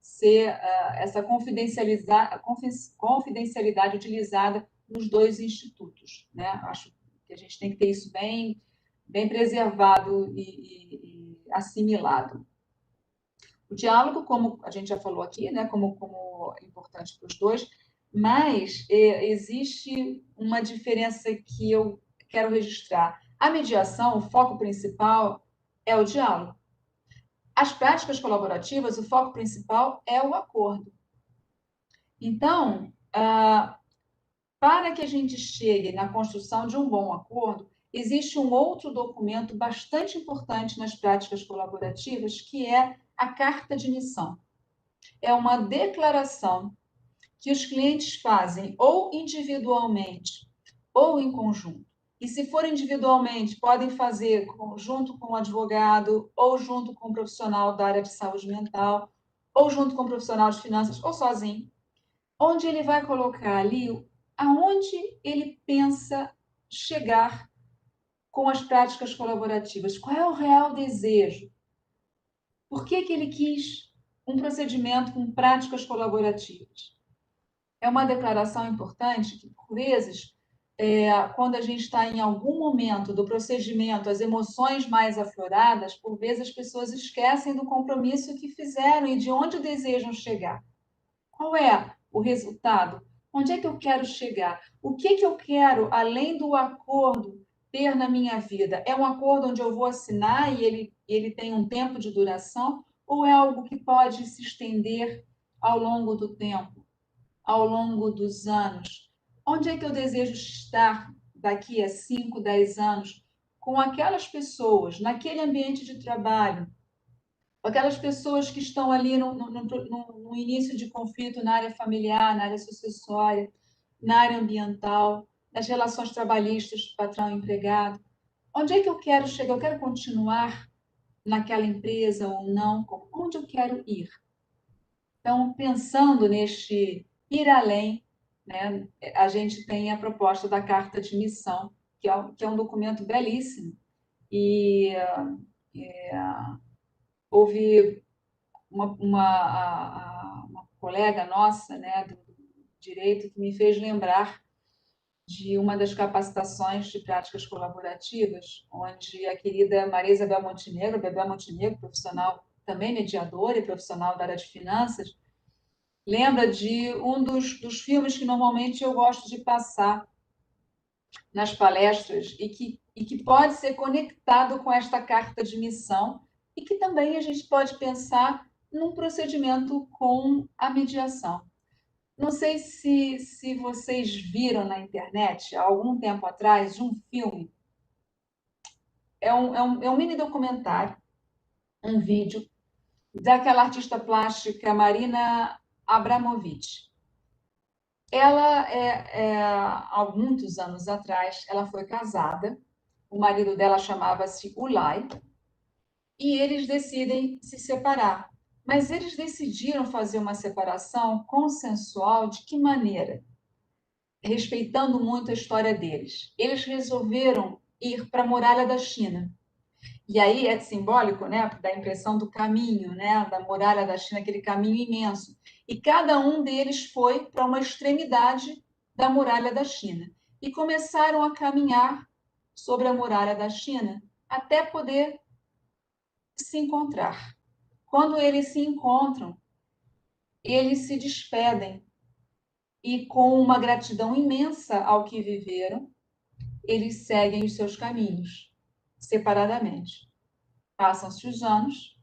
ser essa confidencialidade utilizada nos dois institutos. Né? Acho que a gente tem que ter isso bem preservado e assimilado. O diálogo, como a gente já falou aqui, né, como é importante para os dois, mas existe uma diferença que eu quero registrar. A mediação, o foco principal é o diálogo. As práticas colaborativas, o foco principal é o acordo. Então, para que a gente chegue na construção de um bom acordo, existe um outro documento bastante importante nas práticas colaborativas, que é a carta de missão. É uma declaração que os clientes fazem ou individualmente ou em conjunto, E se for individualmente, podem fazer junto com o advogado, ou junto com o profissional da área de saúde mental, ou junto com o profissional de finanças, ou sozinho, onde ele vai colocar ali aonde ele pensa chegar com as práticas colaborativas. Qual é o real desejo? Por que ele quis um procedimento com práticas colaborativas? É uma declaração importante que, por vezes, quando a gente está em algum momento do procedimento, as emoções mais afloradas, por vezes as pessoas esquecem do compromisso que fizeram e de onde desejam chegar. Qual é o resultado? Onde é que eu quero chegar? O que eu quero, além do acordo, ter na minha vida? É um acordo onde eu vou assinar e ele tem um tempo de duração? Ou é algo que pode se estender ao longo do tempo, ao longo dos anos? Onde é que eu desejo estar daqui a 5, 10 anos com aquelas pessoas, naquele ambiente de trabalho, aquelas pessoas que estão ali no início de conflito na área familiar, na área sucessória, na área ambiental, nas relações trabalhistas, patrão e empregado. Onde é que eu quero chegar? Eu quero continuar naquela empresa ou não? Onde eu quero ir? Então, pensando neste ir além, né, a gente tem a proposta da Carta de Missão, que é um documento belíssimo. E houve uma colega nossa, né, do direito, que me fez lembrar de uma das capacitações de práticas colaborativas, onde a querida Maria Isabel Montenegro, Bebel Montenegro, profissional também mediadora e profissional da área de finanças, lembra de um dos filmes que normalmente eu gosto de passar nas palestras e que pode ser conectado com esta carta de missão e que também a gente pode pensar num procedimento com a mediação. Não sei se vocês viram na internet, há algum tempo atrás, um filme. É um mini documentário, um vídeo, daquela artista plástica Marina Abramovic. Ela, há muitos anos atrás, ela foi casada, o marido dela chamava-se Ulay, e eles decidem se separar. Mas eles decidiram fazer uma separação consensual de que maneira? Respeitando muito a história deles. Eles resolveram ir para a Muralha da China. E aí é simbólico, né, da impressão do caminho, né, da Muralha da China, aquele caminho imenso. E cada um deles foi para uma extremidade da Muralha da China. E começaram a caminhar sobre a Muralha da China até poder se encontrar. Quando eles se encontram, eles se despedem e, com uma gratidão imensa ao que viveram, eles seguem os seus caminhos, separadamente. Passam-se os anos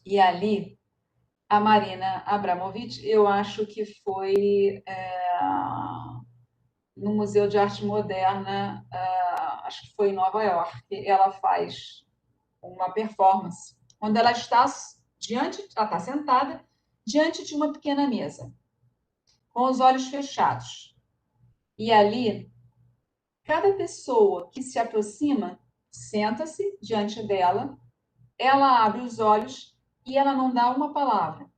e ali a Marina Abramovic, eu acho que foi no Museu de Arte Moderna, acho que foi em Nova York, ela faz uma performance, onde ela está ela está sentada diante de uma pequena mesa, com os olhos fechados. E ali, cada pessoa que se aproxima, senta-se diante dela, ela abre os olhos e ela não dá uma palavra.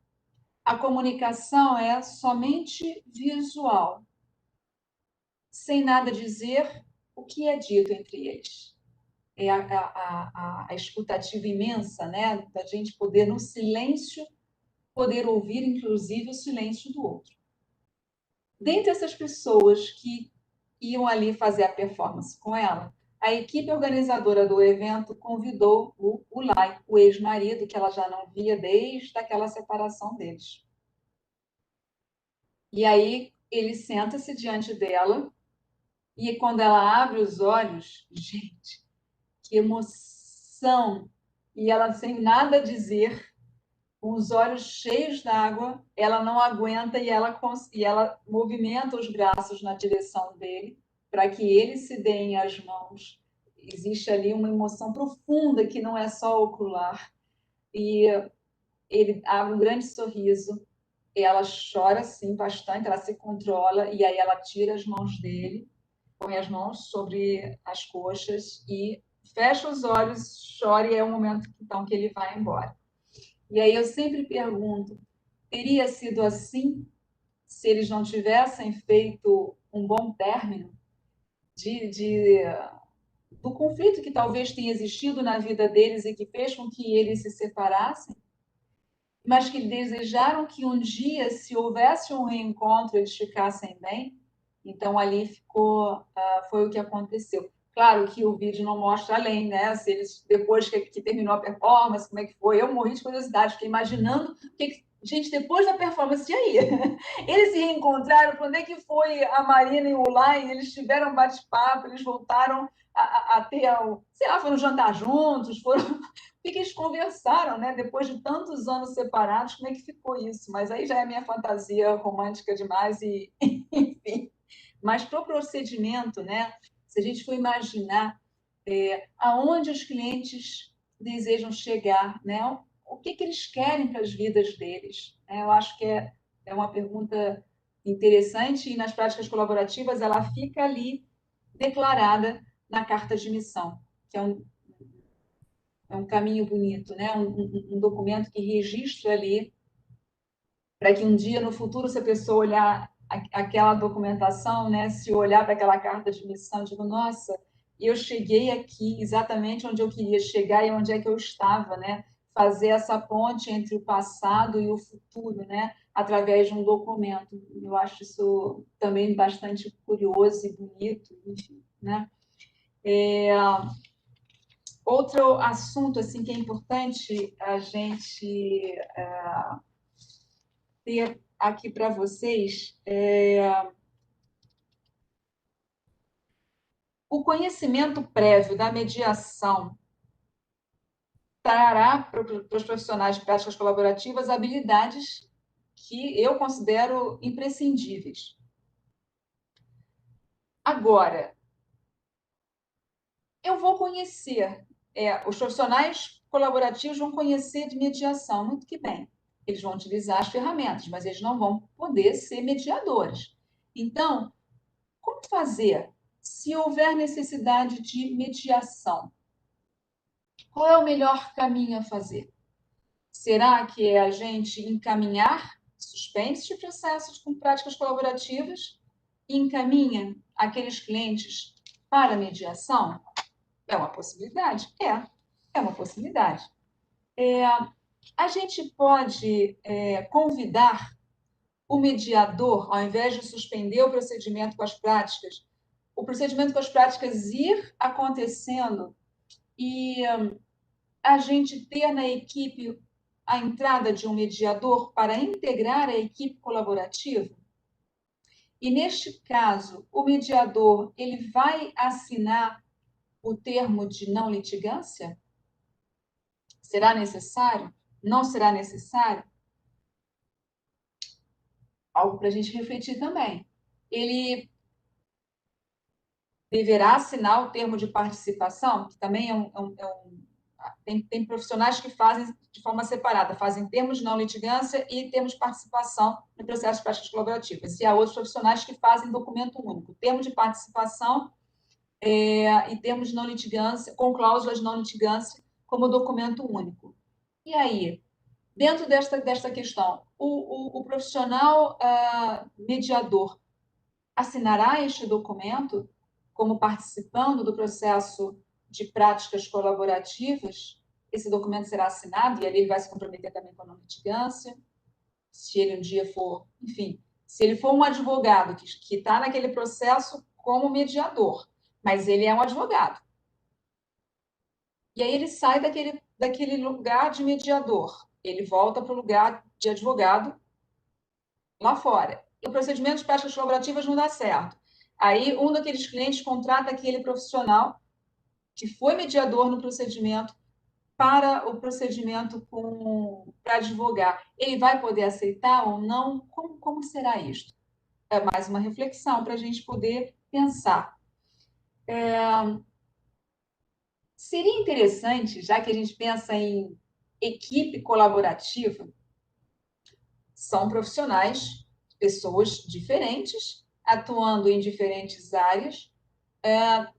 A comunicação é somente visual, sem nada dizer o que é dito entre eles. É a escutativa imensa, né? Da gente poder, no silêncio, poder ouvir, inclusive, o silêncio do outro. Dentre essas pessoas que iam ali fazer a performance com ela, a equipe organizadora do evento convidou o Ulay, o ex-marido, que ela já não via desde aquela separação deles. E aí ele senta-se diante dela e, quando ela abre os olhos, gente, que emoção! E ela, sem nada a dizer, com os olhos cheios d'água, ela não aguenta e ela movimenta os braços na direção dele para que eles se deem as mãos. Existe ali uma emoção profunda que não é só ocular. E ele abre um grande sorriso, ela chora assim bastante, ela se controla e aí ela tira as mãos dele põe as mãos sobre as coxas e fecha os olhos, chora, e é o momento então que ele vai embora. E aí eu sempre pergunto, teria sido assim se eles não tivessem feito um bom término do conflito que talvez tenha existido na vida deles e que fez com que eles se separassem, mas que desejaram que um dia, se houvesse um reencontro, eles ficassem bem? Então, ali foi o que aconteceu. Claro que o vídeo não mostra além, né? Se eles, depois que terminou a performance, como é que foi? Eu morri de curiosidade, fiquei imaginando gente, depois da performance, e aí? Eles se reencontraram, quando é que foi a Marina e o Lai? Eles tiveram bate-papo, eles voltaram a ter, sei lá, foram jantar juntos, foram... O que eles conversaram, né? Depois de tantos anos separados, como é que ficou isso? Mas aí já é minha fantasia romântica demais e, enfim. Mas para o procedimento, né? Se a gente for imaginar aonde os clientes desejam chegar, né? O que eles querem para as vidas deles? Eu acho que é uma pergunta interessante e nas práticas colaborativas ela fica ali declarada na carta de missão, que é um caminho bonito, né? Um documento que registra ali para que um dia no futuro, se a pessoa olhar aquela documentação, né? Se olhar para aquela carta de missão, digo, nossa, eu cheguei aqui exatamente onde eu queria chegar e onde é que eu estava, né? Fazer essa ponte entre o passado e o futuro, né? Através de um documento. Eu acho isso também bastante curioso e bonito, enfim, né? Outro assunto assim que é importante a gente ter aqui para vocês o conhecimento prévio da mediação trará para os profissionais de práticas colaborativas habilidades que eu considero imprescindíveis. Agora, eu vou conhecer, os profissionais colaborativos vão conhecer de mediação, muito que bem. Eles vão utilizar as ferramentas, mas eles não vão poder ser mediadores. Então, como fazer se houver necessidade de mediação? Qual é o melhor caminho a fazer? Será que é a gente encaminhar suspende de processos com práticas colaborativas e encaminha aqueles clientes para a mediação? É uma possibilidade? É uma possibilidade. A gente pode convidar o mediador, ao invés de suspender o procedimento com as práticas, o procedimento com as práticas ir acontecendo e a gente ter na equipe a entrada de um mediador para integrar a equipe colaborativa. E, neste caso, o mediador ele vai assinar o termo de não litigância? Será necessário? Não será necessário? Algo para a gente refletir também. Ele deverá assinar o termo de participação, que também tem profissionais que fazem de forma separada, fazem termos de não litigância e termos de participação no processo de práticas colaborativas. E há outros profissionais que fazem documento único, termo de participação e termos de não litigância, com cláusulas de não litigância, como documento único. E aí, dentro desta questão, o profissional mediador assinará este documento como participando do processo de práticas colaborativas? Esse documento será assinado e ali ele vai se comprometer também com a não litigância, se ele um dia for, enfim, se ele for um advogado que está naquele processo como mediador, mas ele é um advogado. E aí ele sai daquele lugar de mediador, ele volta para o lugar de advogado lá fora. E o procedimento de práticas colaborativas não dá certo. Aí um daqueles clientes contrata aquele profissional que foi mediador no procedimento para o procedimento para advogar. Ele vai poder aceitar ou não? Como será isto? É mais uma reflexão para a gente poder pensar. Seria interessante, já que a gente pensa em equipe colaborativa, são profissionais, pessoas diferentes, atuando em diferentes áreas,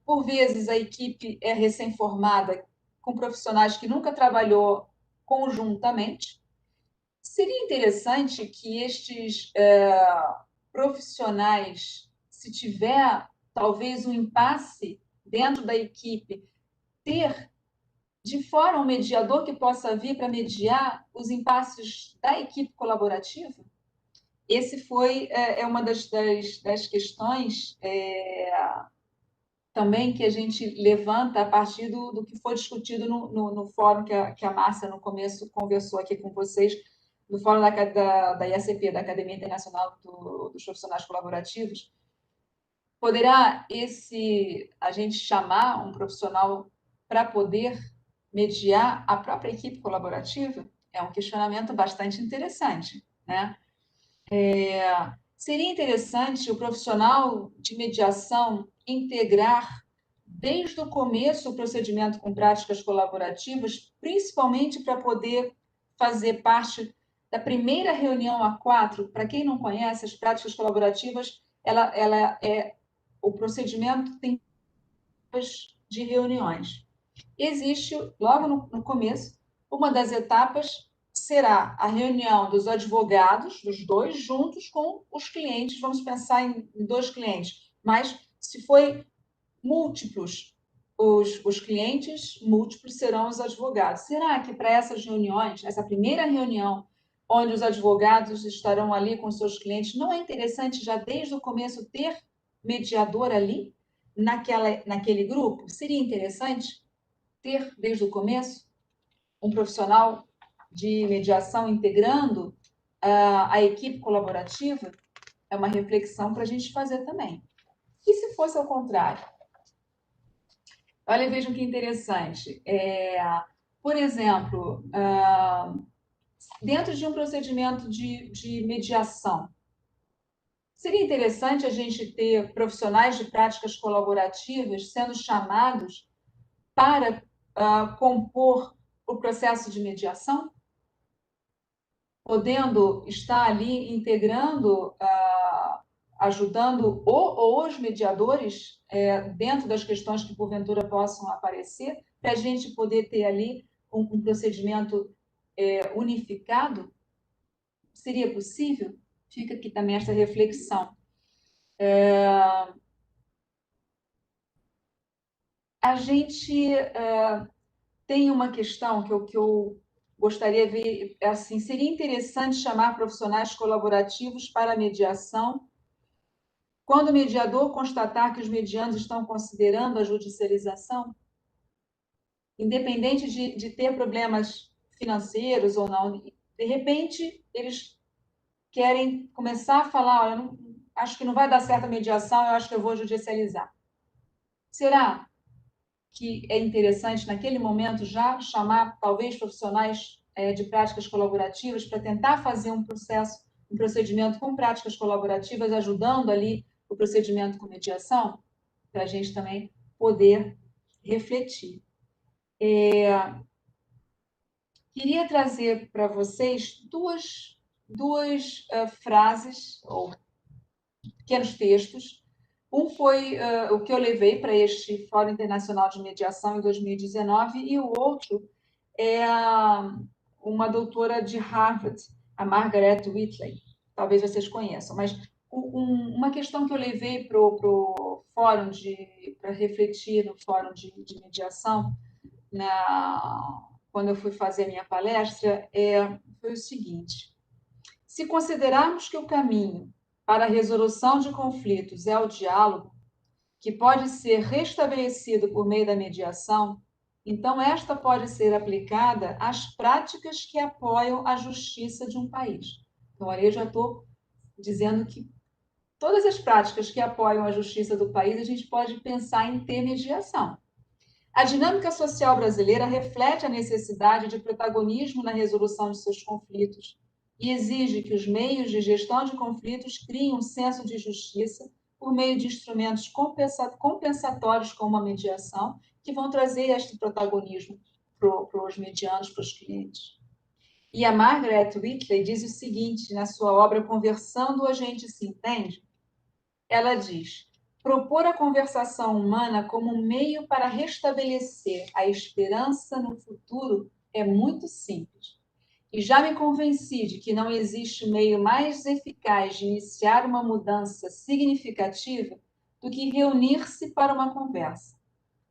Por vezes, a equipe é recém-formada, com profissionais que nunca trabalhou conjuntamente. Seria interessante que estes profissionais, se tiver talvez um impasse dentro da equipe, ter de fora um mediador que possa vir para mediar os impasses da equipe colaborativa? Esse é uma das questões também que a gente levanta a partir do que foi discutido no fórum que a Márcia, no começo, conversou aqui com vocês, no fórum da IACP, da Academia Internacional dos Profissionais Colaborativos. Poderá a gente chamar um profissional para poder mediar a própria equipe colaborativa? É um questionamento bastante interessante, né? Seria interessante o profissional de mediação integrar desde o começo o procedimento com práticas colaborativas, principalmente para poder fazer parte da primeira reunião A4. Para quem não conhece, as práticas colaborativas, o procedimento tem de reuniões. Existe, logo no começo, uma das etapas será a reunião dos advogados, dos dois, juntos com os clientes. Vamos pensar em 2 clientes, mas se foi múltiplos os clientes, múltiplos serão os advogados. Será que para essas reuniões, essa primeira reunião, onde os advogados estarão ali com seus clientes, não é interessante já desde o começo ter mediador ali, naquele grupo? Seria interessante ter desde o começo um profissional de mediação integrando a equipe colaborativa? É uma reflexão para a gente fazer também. E se fosse ao contrário? Olha, vejam que interessante. Por exemplo, dentro de um procedimento de mediação, seria interessante a gente ter profissionais de práticas colaborativas sendo chamados para compor o processo de mediação, podendo estar ali integrando, ajudando os mediadores dentro das questões que porventura possam aparecer, para a gente poder ter ali um procedimento unificado? Seria possível? Fica aqui também essa reflexão. A gente tem uma questão que eu gostaria de ver, assim, seria interessante chamar profissionais colaborativos para a mediação quando o mediador constatar que os medianos estão considerando a judicialização, independente de ter problemas financeiros ou não. De repente, eles querem começar a falar, olha, acho que não vai dar certo a mediação, eu acho que eu vou judicializar. Será que é interessante, naquele momento, já chamar, talvez, profissionais de práticas colaborativas para tentar fazer um procedimento com práticas colaborativas, ajudando ali o procedimento com mediação, para a gente também poder refletir. Queria trazer para vocês duas frases, ou pequenos textos. Um foi o que eu levei para este Fórum Internacional de Mediação em 2019, e o outro é uma doutora de Harvard, a Margaret Whitley. Talvez vocês conheçam, mas uma questão que eu levei para o fórum, para refletir no fórum de mediação, quando eu fui fazer minha palestra, foi o seguinte: se considerarmos que o caminho para a resolução de conflitos é o diálogo, que pode ser restabelecido por meio da mediação, então esta pode ser aplicada às práticas que apoiam a justiça de um país. Então, aí eu já estou dizendo que todas as práticas que apoiam a justiça do país, a gente pode pensar em ter mediação. A dinâmica social brasileira reflete a necessidade de protagonismo na resolução de seus conflitos e exige que os meios de gestão de conflitos criem um senso de justiça por meio de instrumentos compensatórios como a mediação, que vão trazer este protagonismo para os medianos, para os clientes. E a Margaret Whitley diz o seguinte na sua obra Conversando a Gente se Entende. Ela diz: Propor a conversação humana como meio para restabelecer a esperança no futuro é muito simples. E já me convenci de que não existe meio mais eficaz de iniciar uma mudança significativa do que reunir-se para uma conversa.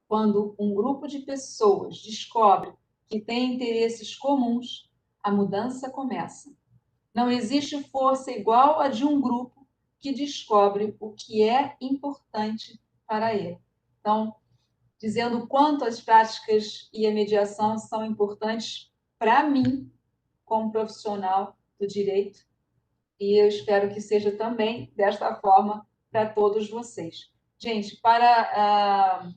Quando um grupo de pessoas descobre que tem interesses comuns, a mudança começa. Não existe força igual a de um grupo que descobre o que é importante para ele. Então, dizendo o quanto as práticas e a mediação são importantes para mim, como profissional do direito, e eu espero que seja também desta forma para todos vocês. Gente,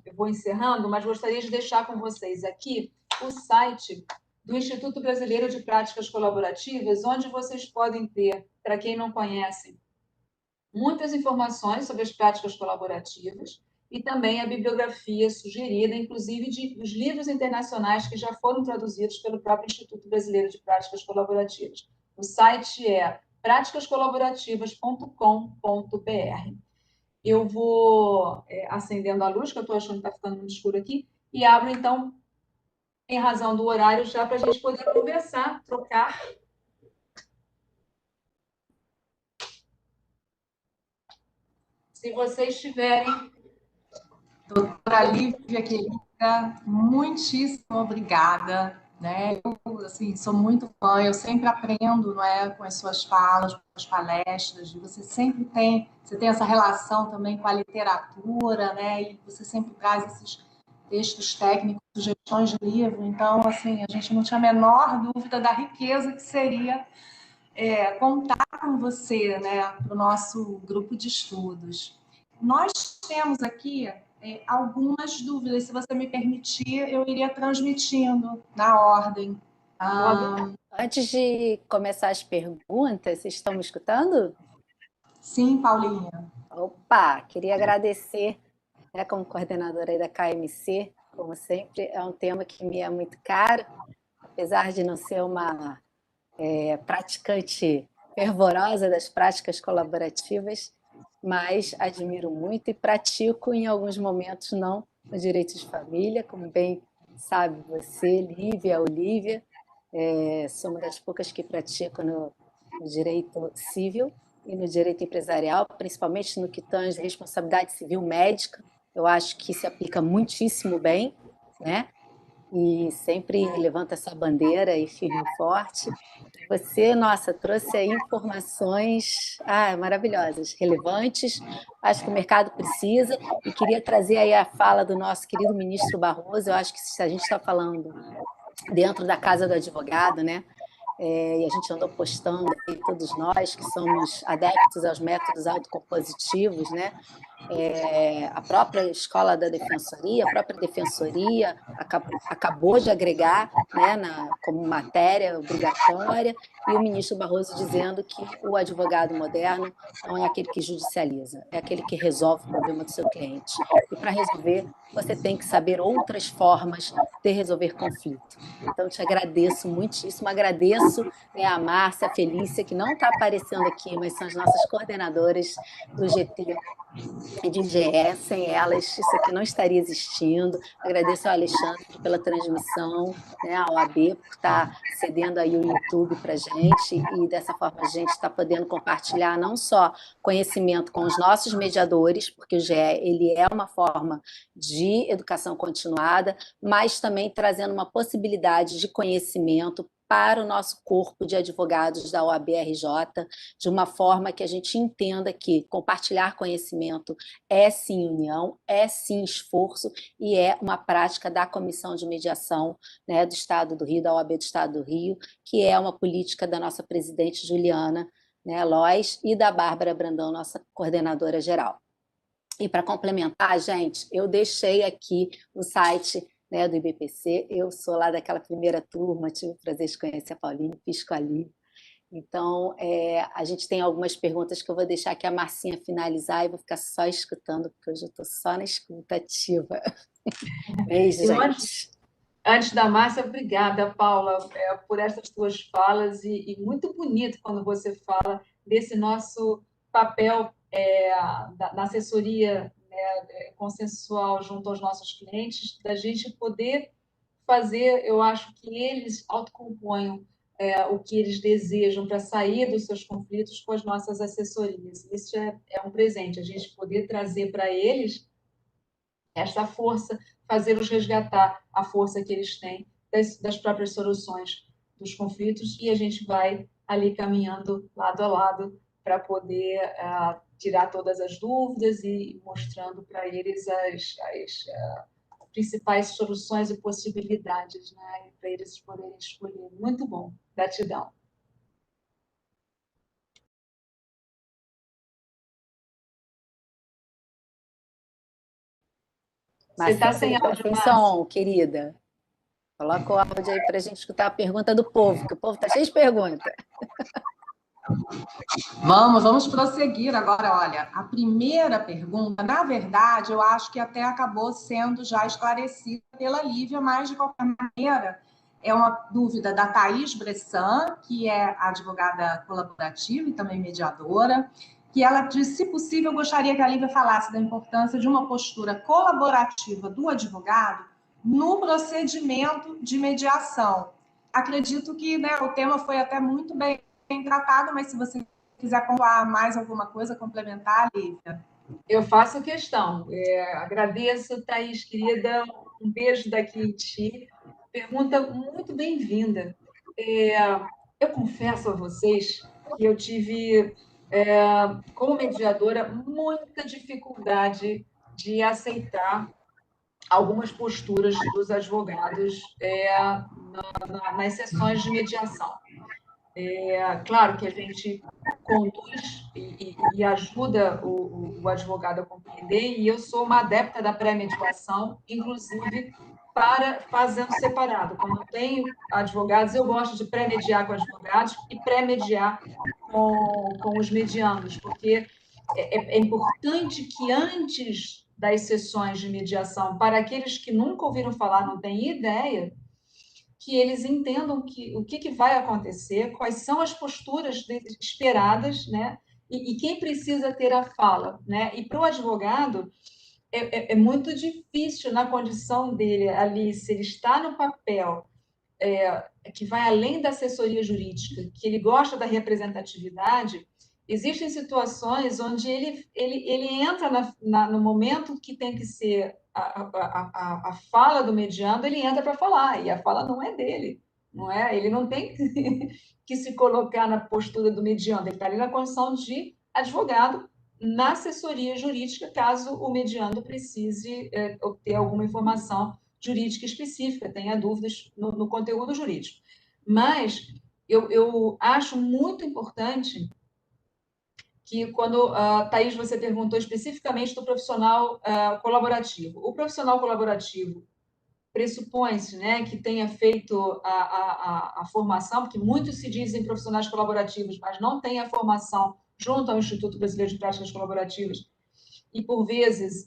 eu vou encerrando, mas gostaria de deixar com vocês aqui o site do Instituto Brasileiro de Práticas Colaborativas, onde vocês podem ter, para quem não conhece, muitas informações sobre as práticas colaborativas e também a bibliografia sugerida, inclusive dos livros internacionais que já foram traduzidos pelo próprio Instituto Brasileiro de Práticas Colaborativas. O site é praticascolaborativas.com.br. Eu vou acendendo a luz, que eu estou achando que está ficando muito escuro aqui, e abro, então, em razão do horário, já para a gente poder conversar, trocar. Se vocês tiverem. Doutora Lívia, querida, muitíssimo obrigada. Né? Eu, assim, sou muito fã, eu sempre aprendo, não é, com as suas falas, com as palestras, você sempre você tem essa relação também com a literatura, né? E você sempre traz esses textos técnicos, sugestões de livro, então, assim, a gente não tinha a menor dúvida da riqueza que seria contar com você, né, para o nosso grupo de estudos. Nós temos aqui algumas dúvidas, se você me permitir, eu iria transmitindo na ordem. Antes de começar as perguntas, vocês estão me escutando? Sim, Paulinha. Opa, queria agradecer, né, como coordenadora aí da KMC, como sempre, é um tema que me é muito caro, apesar de não ser uma praticante fervorosa das práticas colaborativas, mas admiro muito e pratico em alguns momentos, não o direito de família, como bem sabe você, Lívia, Olívia, sou uma das poucas que pratico no direito civil e no direito empresarial, principalmente no que tange responsabilidade civil médica. Eu acho que se aplica muitíssimo bem, né? E sempre levanta essa bandeira e firme e forte. Você, nossa, trouxe aí informações maravilhosas, relevantes, acho que o mercado precisa, e queria trazer aí a fala do nosso querido ministro Barroso. Eu acho que se a gente está falando dentro da casa do advogado, né? E a gente andou postando aí, todos nós que somos adeptos aos métodos autocompositivos, né? A própria escola da defensoria, a própria defensoria acabou de agregar, né, como matéria obrigatória, e o ministro Barroso dizendo que o advogado moderno não é aquele que judicializa, é aquele que resolve o problema do seu cliente. E para resolver, você tem que saber outras formas de resolver conflito. Então, te agradeço muitíssimo, agradeço, né, a Márcia, a Felícia, que não está aparecendo aqui, mas são as nossas coordenadoras do GT e de GE, sem elas isso aqui não estaria existindo. Agradeço ao Alexandre pela transmissão, né, ao AB por estar cedendo aí o YouTube para a gente, e dessa forma a gente está podendo compartilhar não só conhecimento com os nossos mediadores, porque o GE ele é uma forma de educação continuada, mas também trazendo uma possibilidade de conhecimento para o nosso corpo de advogados da OAB-RJ, de uma forma que a gente entenda que compartilhar conhecimento é sim união, é sim esforço e é uma prática da Comissão de Mediação, né, do Estado do Rio, da OAB do Estado do Rio, que é uma política da nossa presidente Juliana, né, Lois, e da Bárbara Brandão, nossa coordenadora geral. E para complementar, gente, eu deixei aqui o site, né, do IBPC, eu sou lá daquela primeira turma, tive o prazer de conhecer a Paulinha, fiz com a Lívia. Então, a gente tem algumas perguntas que eu vou deixar aqui a Marcinha finalizar e vou ficar só escutando, porque hoje eu estou só na escuta ativa. Beijo, gente. Antes da Márcia, obrigada, Paula, por essas tuas falas, e muito bonito quando você fala desse nosso papel na assessoria, consensual junto aos nossos clientes, da gente poder fazer, eu acho que eles autocomponham o que eles desejam para sair dos seus conflitos com as nossas assessorias. Isso é um presente, a gente poder trazer para eles esta força, fazê-los resgatar a força que eles têm das próprias soluções dos conflitos, e a gente vai ali caminhando lado a lado para poder tirar todas as dúvidas e mostrando para eles as principais soluções e possibilidades, né? Para eles poderem escolher. Muito bom. Gratidão. Você está sem áudio, sem som, querida. Coloca o áudio aí para a gente escutar a pergunta do povo, que o povo está cheio de perguntas. Vamos prosseguir agora. Olha, a primeira pergunta, na verdade, eu acho que até acabou sendo já esclarecida pela Lívia, mas, de qualquer maneira, é uma dúvida da Thaís Bressan, que é advogada colaborativa e também mediadora, que ela disse, se possível, eu gostaria que a Lívia falasse da importância de uma postura colaborativa do advogado no procedimento de mediação. Acredito que, né, o tema foi até muito bem tratado, mas se você quiser pontuar mais alguma coisa, complementar, Lívia. Eu faço questão. Agradeço, Thaís, querida. Um beijo daqui em ti. Pergunta muito bem-vinda. Eu confesso a vocês que eu tive, como mediadora, muita dificuldade de aceitar algumas posturas dos advogados nas sessões de mediação. Claro que a gente conduz e ajuda o advogado a compreender, e eu sou uma adepta da pré-mediação, inclusive para fazendo separado. Quando eu tenho advogados, eu gosto de pré-mediar com advogados e pré-mediar com os mediandos, porque é importante que antes das sessões de mediação, para aqueles que nunca ouviram falar, não têm ideia, que eles entendam o que vai acontecer, quais são as posturas esperadas, né? E quem precisa ter a fala, né? E para o advogado é muito difícil na condição dele ali, se ele está no papel que vai além da assessoria jurídica, que ele gosta da representatividade. Existem situações onde ele entra no momento que tem que ser a fala do mediando, ele entra para falar, e a fala não é dele, não é? Ele não tem que se colocar na postura do mediando, ele está ali na condição de advogado na assessoria jurídica, caso o mediando precise obter alguma informação jurídica específica, tenha dúvidas no conteúdo jurídico. Mas eu acho muito importante que quando, Thaís, você perguntou especificamente do profissional colaborativo. O profissional colaborativo pressupõe-se, né, que tenha feito a formação, porque muitos se dizem profissionais colaborativos, mas não têm a formação junto ao Instituto Brasileiro de Práticas Colaborativas, e, por vezes,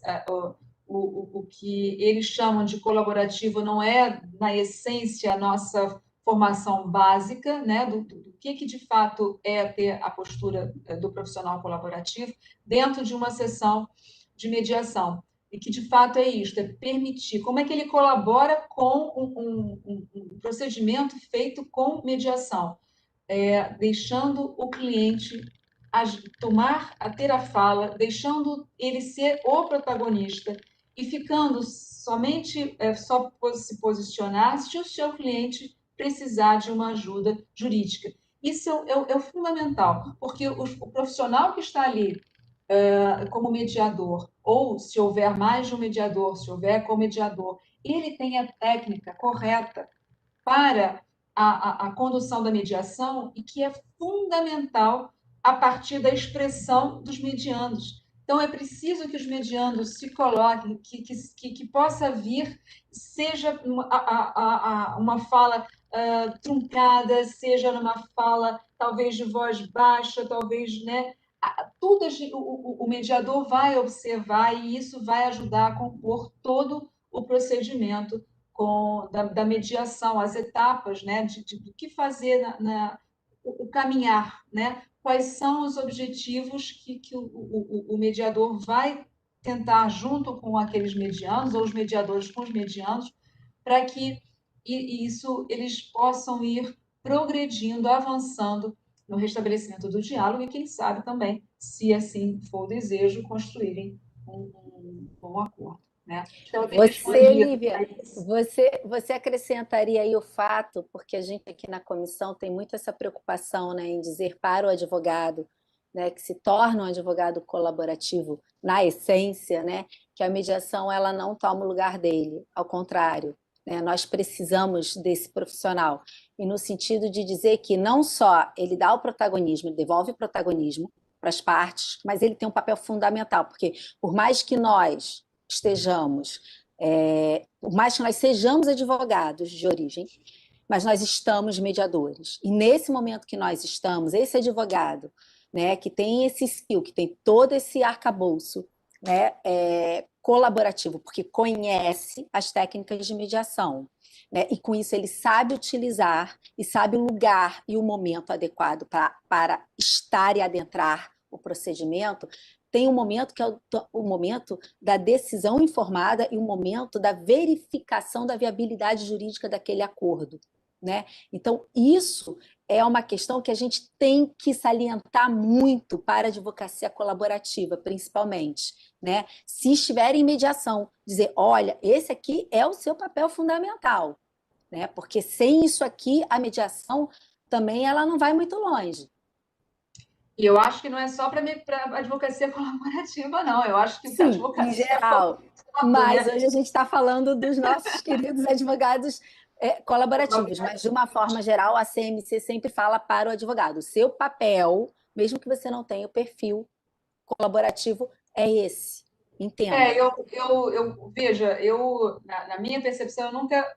o que eles chamam de colaborativo não é, na essência, a nossa formação básica, né, do que de fato é ter a postura do profissional colaborativo dentro de uma sessão de mediação. E que, de fato, é isto, é permitir. Como é que ele colabora com um procedimento feito com mediação? Deixando o cliente ter a fala, deixando ele ser o protagonista e ficando somente só se posicionar se o seu cliente precisar de uma ajuda jurídica. Isso é o fundamental, porque o profissional que está ali como mediador, ou se houver mais de um mediador, se houver co-mediador, ele tem a técnica correta para a condução da mediação e que é fundamental a partir da expressão dos mediandos. Então, é preciso que os mediandos se coloquem, que possa vir, seja uma fala truncada, seja numa fala talvez de voz baixa, talvez, né? Tudo o mediador vai observar e isso vai ajudar a compor todo o procedimento da mediação, as etapas, né, do que fazer o caminhar, né? Quais são os objetivos que o mediador vai tentar, junto com aqueles medianos, ou os mediadores com os medianos, para que eles possam ir progredindo, avançando no restabelecimento do diálogo e, quem sabe também, se assim for o desejo, construírem um bom acordo. Né? Então, eu tenho Você, respondido Lívia, a isso. você acrescentaria aí o fato, porque a gente aqui na comissão tem muito essa preocupação, né, em dizer para o advogado, né, que se torna um advogado colaborativo na essência, né, que a mediação ela não toma o lugar dele, ao contrário, né, nós precisamos desse profissional, e no sentido de dizer que não só ele dá o protagonismo, ele devolve o protagonismo para as partes, mas ele tem um papel fundamental, porque por mais que nós estejamos, por mais que nós sejamos advogados de origem, mas nós estamos mediadores. E nesse momento que nós estamos, esse advogado, né, que tem esse skill, que tem todo esse arcabouço, né, colaborativo, porque conhece as técnicas de mediação, né, e com isso ele sabe utilizar e sabe o lugar e o momento adequado para estar e adentrar o procedimento. Tem um momento que é o momento da decisão informada e o momento da verificação da viabilidade jurídica daquele acordo, né? Então, isso é uma questão que a gente tem que salientar muito para a advocacia colaborativa, principalmente, né? Se estiver em mediação, dizer, olha, esse aqui é o seu papel fundamental, né? Porque sem isso aqui, a mediação também ela não vai muito longe. E eu acho que não é só para a advocacia colaborativa, não. Eu acho que para a Sim, em advocacia geral. como Mas né? hoje a gente está falando dos nossos queridos advogados colaborativos, mas de uma forma geral, a CMC sempre fala para o advogado. O seu papel, mesmo que você não tenha o perfil colaborativo, é esse. Entenda. Veja, na minha percepção, eu nunca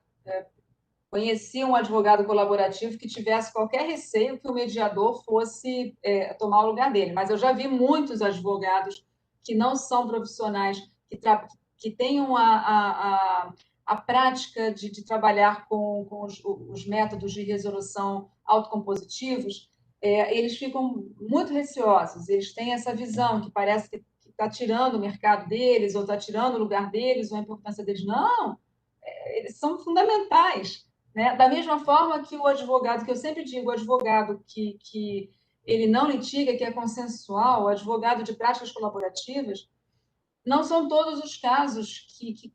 conheci um advogado colaborativo que tivesse qualquer receio que o mediador fosse tomar o lugar dele. Mas eu já vi muitos advogados que não são profissionais, que tenham a prática de trabalhar com os métodos de resolução autocompositivos, eles ficam muito receosos. Eles têm essa visão que parece que está tirando o mercado deles, ou está tirando o lugar deles, ou a importância deles. Não, eles são fundamentais. Né? Da mesma forma que o advogado, que eu sempre digo, o advogado que ele não litiga, que é consensual, o advogado de práticas colaborativas, não são todos os casos que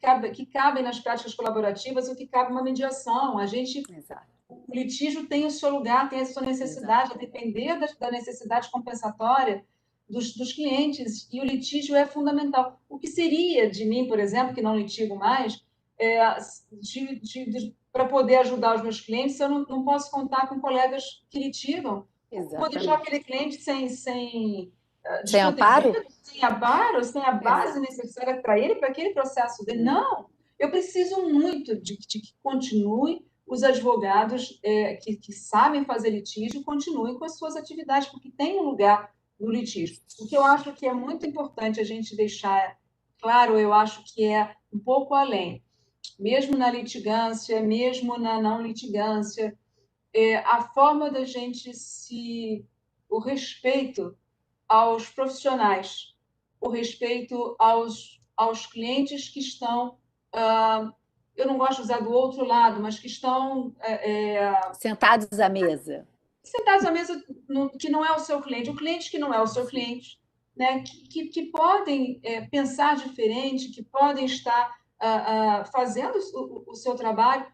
cabem nas práticas colaborativas ou que cabe uma mediação. Exato. O litígio tem o seu lugar, tem a sua necessidade, a depender da necessidade compensatória dos clientes, e o litígio é fundamental. O que seria de mim, por exemplo, que não litigo mais, para poder ajudar os meus clientes, se eu não posso contar com colegas que litigam? Vou deixar aquele cliente sem amparo? sem amparo, sem a base Exato. necessária para ele, para aquele processo dele. Não, eu preciso muito de que continue os advogados que sabem fazer litígio continuem com as suas atividades, porque tem um lugar no litígio. O que eu acho que é muito importante a gente deixar claro, eu acho que é um pouco além. Mesmo na litigância, mesmo na não litigância, a forma da gente o respeito aos profissionais, o respeito aos clientes que estão, eu não gosto de usar do outro lado, mas que estão sentados à mesa. Sentados à mesa que não é o seu cliente, o cliente que não é o seu cliente, né? que podem pensar diferente, que podem estar fazendo o seu trabalho,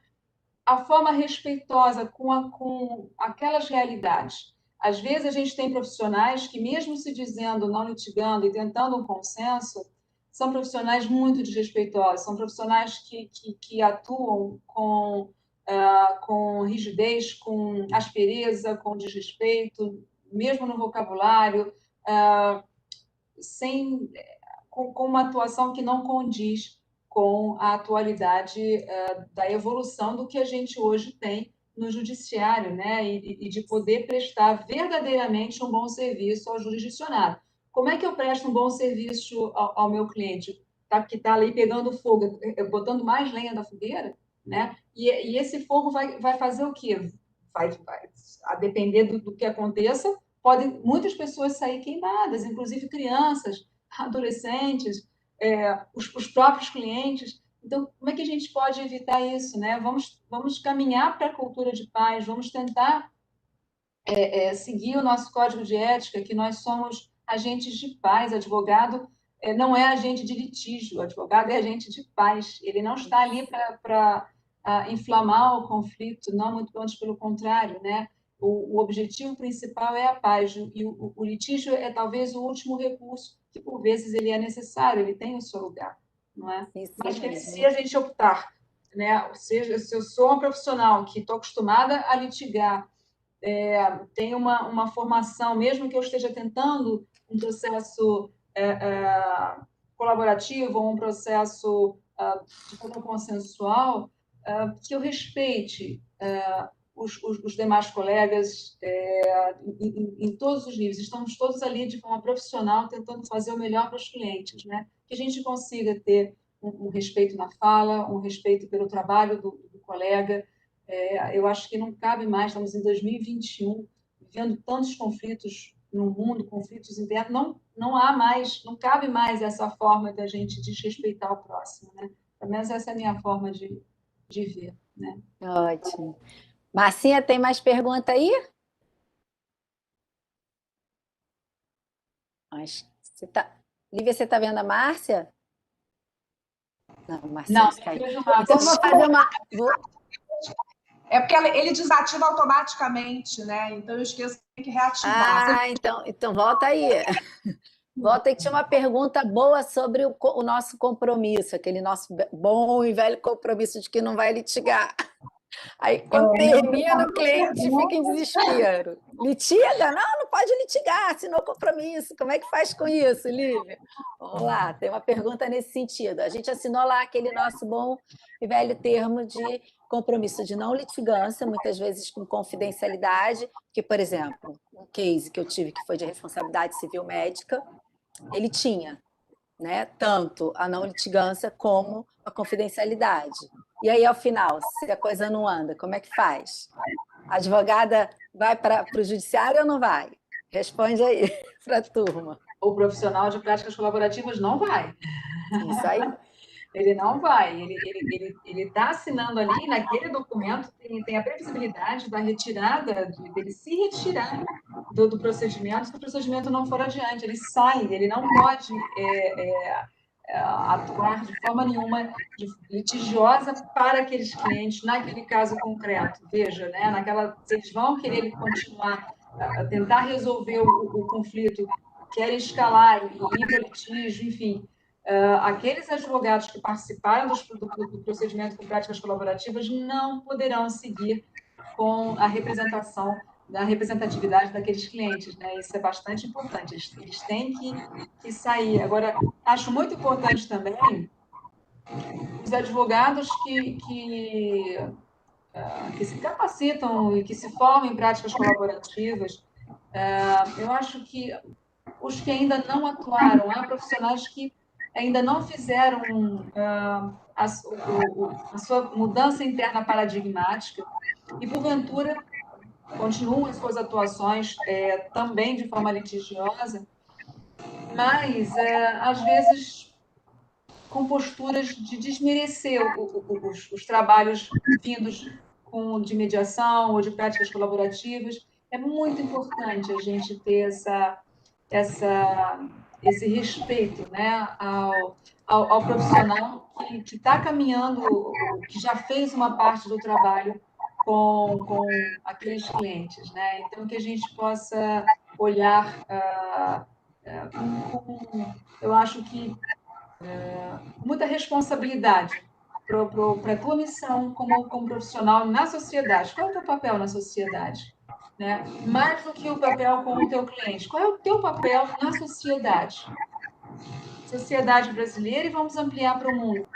a forma respeitosa com aquelas realidades. Às vezes, a gente tem profissionais que, mesmo se dizendo não litigando e tentando um consenso, são profissionais muito desrespeitosos, são profissionais que atuam com rigidez, com aspereza, com desrespeito, mesmo no vocabulário, com uma atuação que não condiz com a atualidade da evolução do que a gente hoje tem no judiciário, né? E de poder prestar verdadeiramente um bom serviço ao jurisdicionado. Como é que eu presto um bom serviço ao meu cliente que está ali pegando fogo, botando mais lenha na fogueira, né? E esse fogo vai fazer o quê? A depender do que aconteça, podem muitas pessoas sair queimadas, inclusive crianças, adolescentes, os próprios clientes. Então, como é que a gente pode evitar isso, né? Vamos caminhar para a cultura de paz, vamos tentar seguir o nosso código de ética, que nós somos agentes de paz. Advogado não é agente de litígio, advogado é agente de paz. Ele não está ali para inflamar o conflito, não, muito antes pelo contrário, né? O objetivo principal é a paz, e o litígio é talvez o último recurso, que por vezes ele é necessário, ele tem o seu lugar, não é? Mas que se a gente optar, né? Ou seja, se eu sou uma profissional que estou acostumada a litigar, tenho uma formação, mesmo que eu esteja tentando um processo colaborativo, ou um processo de forma consensual, que eu respeite os demais colegas em todos os níveis. Estamos todos ali de forma profissional, tentando fazer o melhor para os clientes, né? Que a gente consiga ter um respeito na fala, um respeito pelo trabalho do colega. Eu acho que não cabe mais, estamos em 2021, vivendo tantos conflitos no mundo, conflitos internos, não cabe mais essa forma da gente desrespeitar o próximo, né? Pelo menos essa é a minha forma de ver, né? Ótimo. Marcinha, tem mais pergunta aí? Lívia, você está vendo a Márcia? Não, Marcinha caiu. Então, eu vou fazer uma... É porque ele desativa automaticamente, né? Então, eu esqueço que tem que reativar. Então volta aí. Volta aí, que tinha uma pergunta boa sobre o nosso compromisso, aquele nosso bom e velho compromisso de que não vai litigar. Aí, quando termina, o cliente fica em desespero. Litiga? Não pode litigar, assinou compromisso. Como é que faz com isso, Lívia? Vamos lá, tem uma pergunta nesse sentido. A gente assinou lá aquele nosso bom e velho termo de compromisso de não litigância, muitas vezes com confidencialidade, que, por exemplo, um case que eu tive que foi de responsabilidade civil médica, ele tinha, né, tanto a não litigância como a confidencialidade. E aí, ao final, se a coisa não anda, como é que faz? A advogada vai para o judiciário ou não vai? Responde aí para a turma. O profissional de práticas colaborativas não vai. Isso aí. Ele não vai. Ele está assinando ali, naquele documento, tem a previsibilidade da retirada, dele se retirar do procedimento, se o procedimento não for adiante. Ele sai, ele não pode atuar de forma nenhuma litigiosa para aqueles clientes, naquele caso concreto. Veja, né? Se eles vão querer continuar a tentar resolver o conflito, querem escalar e ir para o litígio, enfim, aqueles advogados que participaram do procedimento com práticas colaborativas não poderão seguir com a representação da representatividade daqueles clientes, né? Isso é bastante importante. Eles têm que sair. Agora, acho muito importante também os advogados que se capacitam e que se formam em práticas colaborativas. Eu acho que os que ainda não atuaram, há profissionais que ainda não fizeram a sua mudança interna paradigmática e, porventura, continuam as suas atuações também de forma litigiosa, mas, às vezes, com posturas de desmerecer os trabalhos vindos de mediação ou de práticas colaborativas. É muito importante a gente ter esse respeito, né, ao profissional que está caminhando, que já fez uma parte do trabalho com aqueles clientes, né? Então, que a gente possa olhar eu acho que muita responsabilidade para a tua missão como profissional na sociedade. Qual é o teu papel na sociedade? Né? Mais do que o papel com o teu cliente. Qual é o teu papel na sociedade? Sociedade brasileira, e vamos ampliar para o mundo.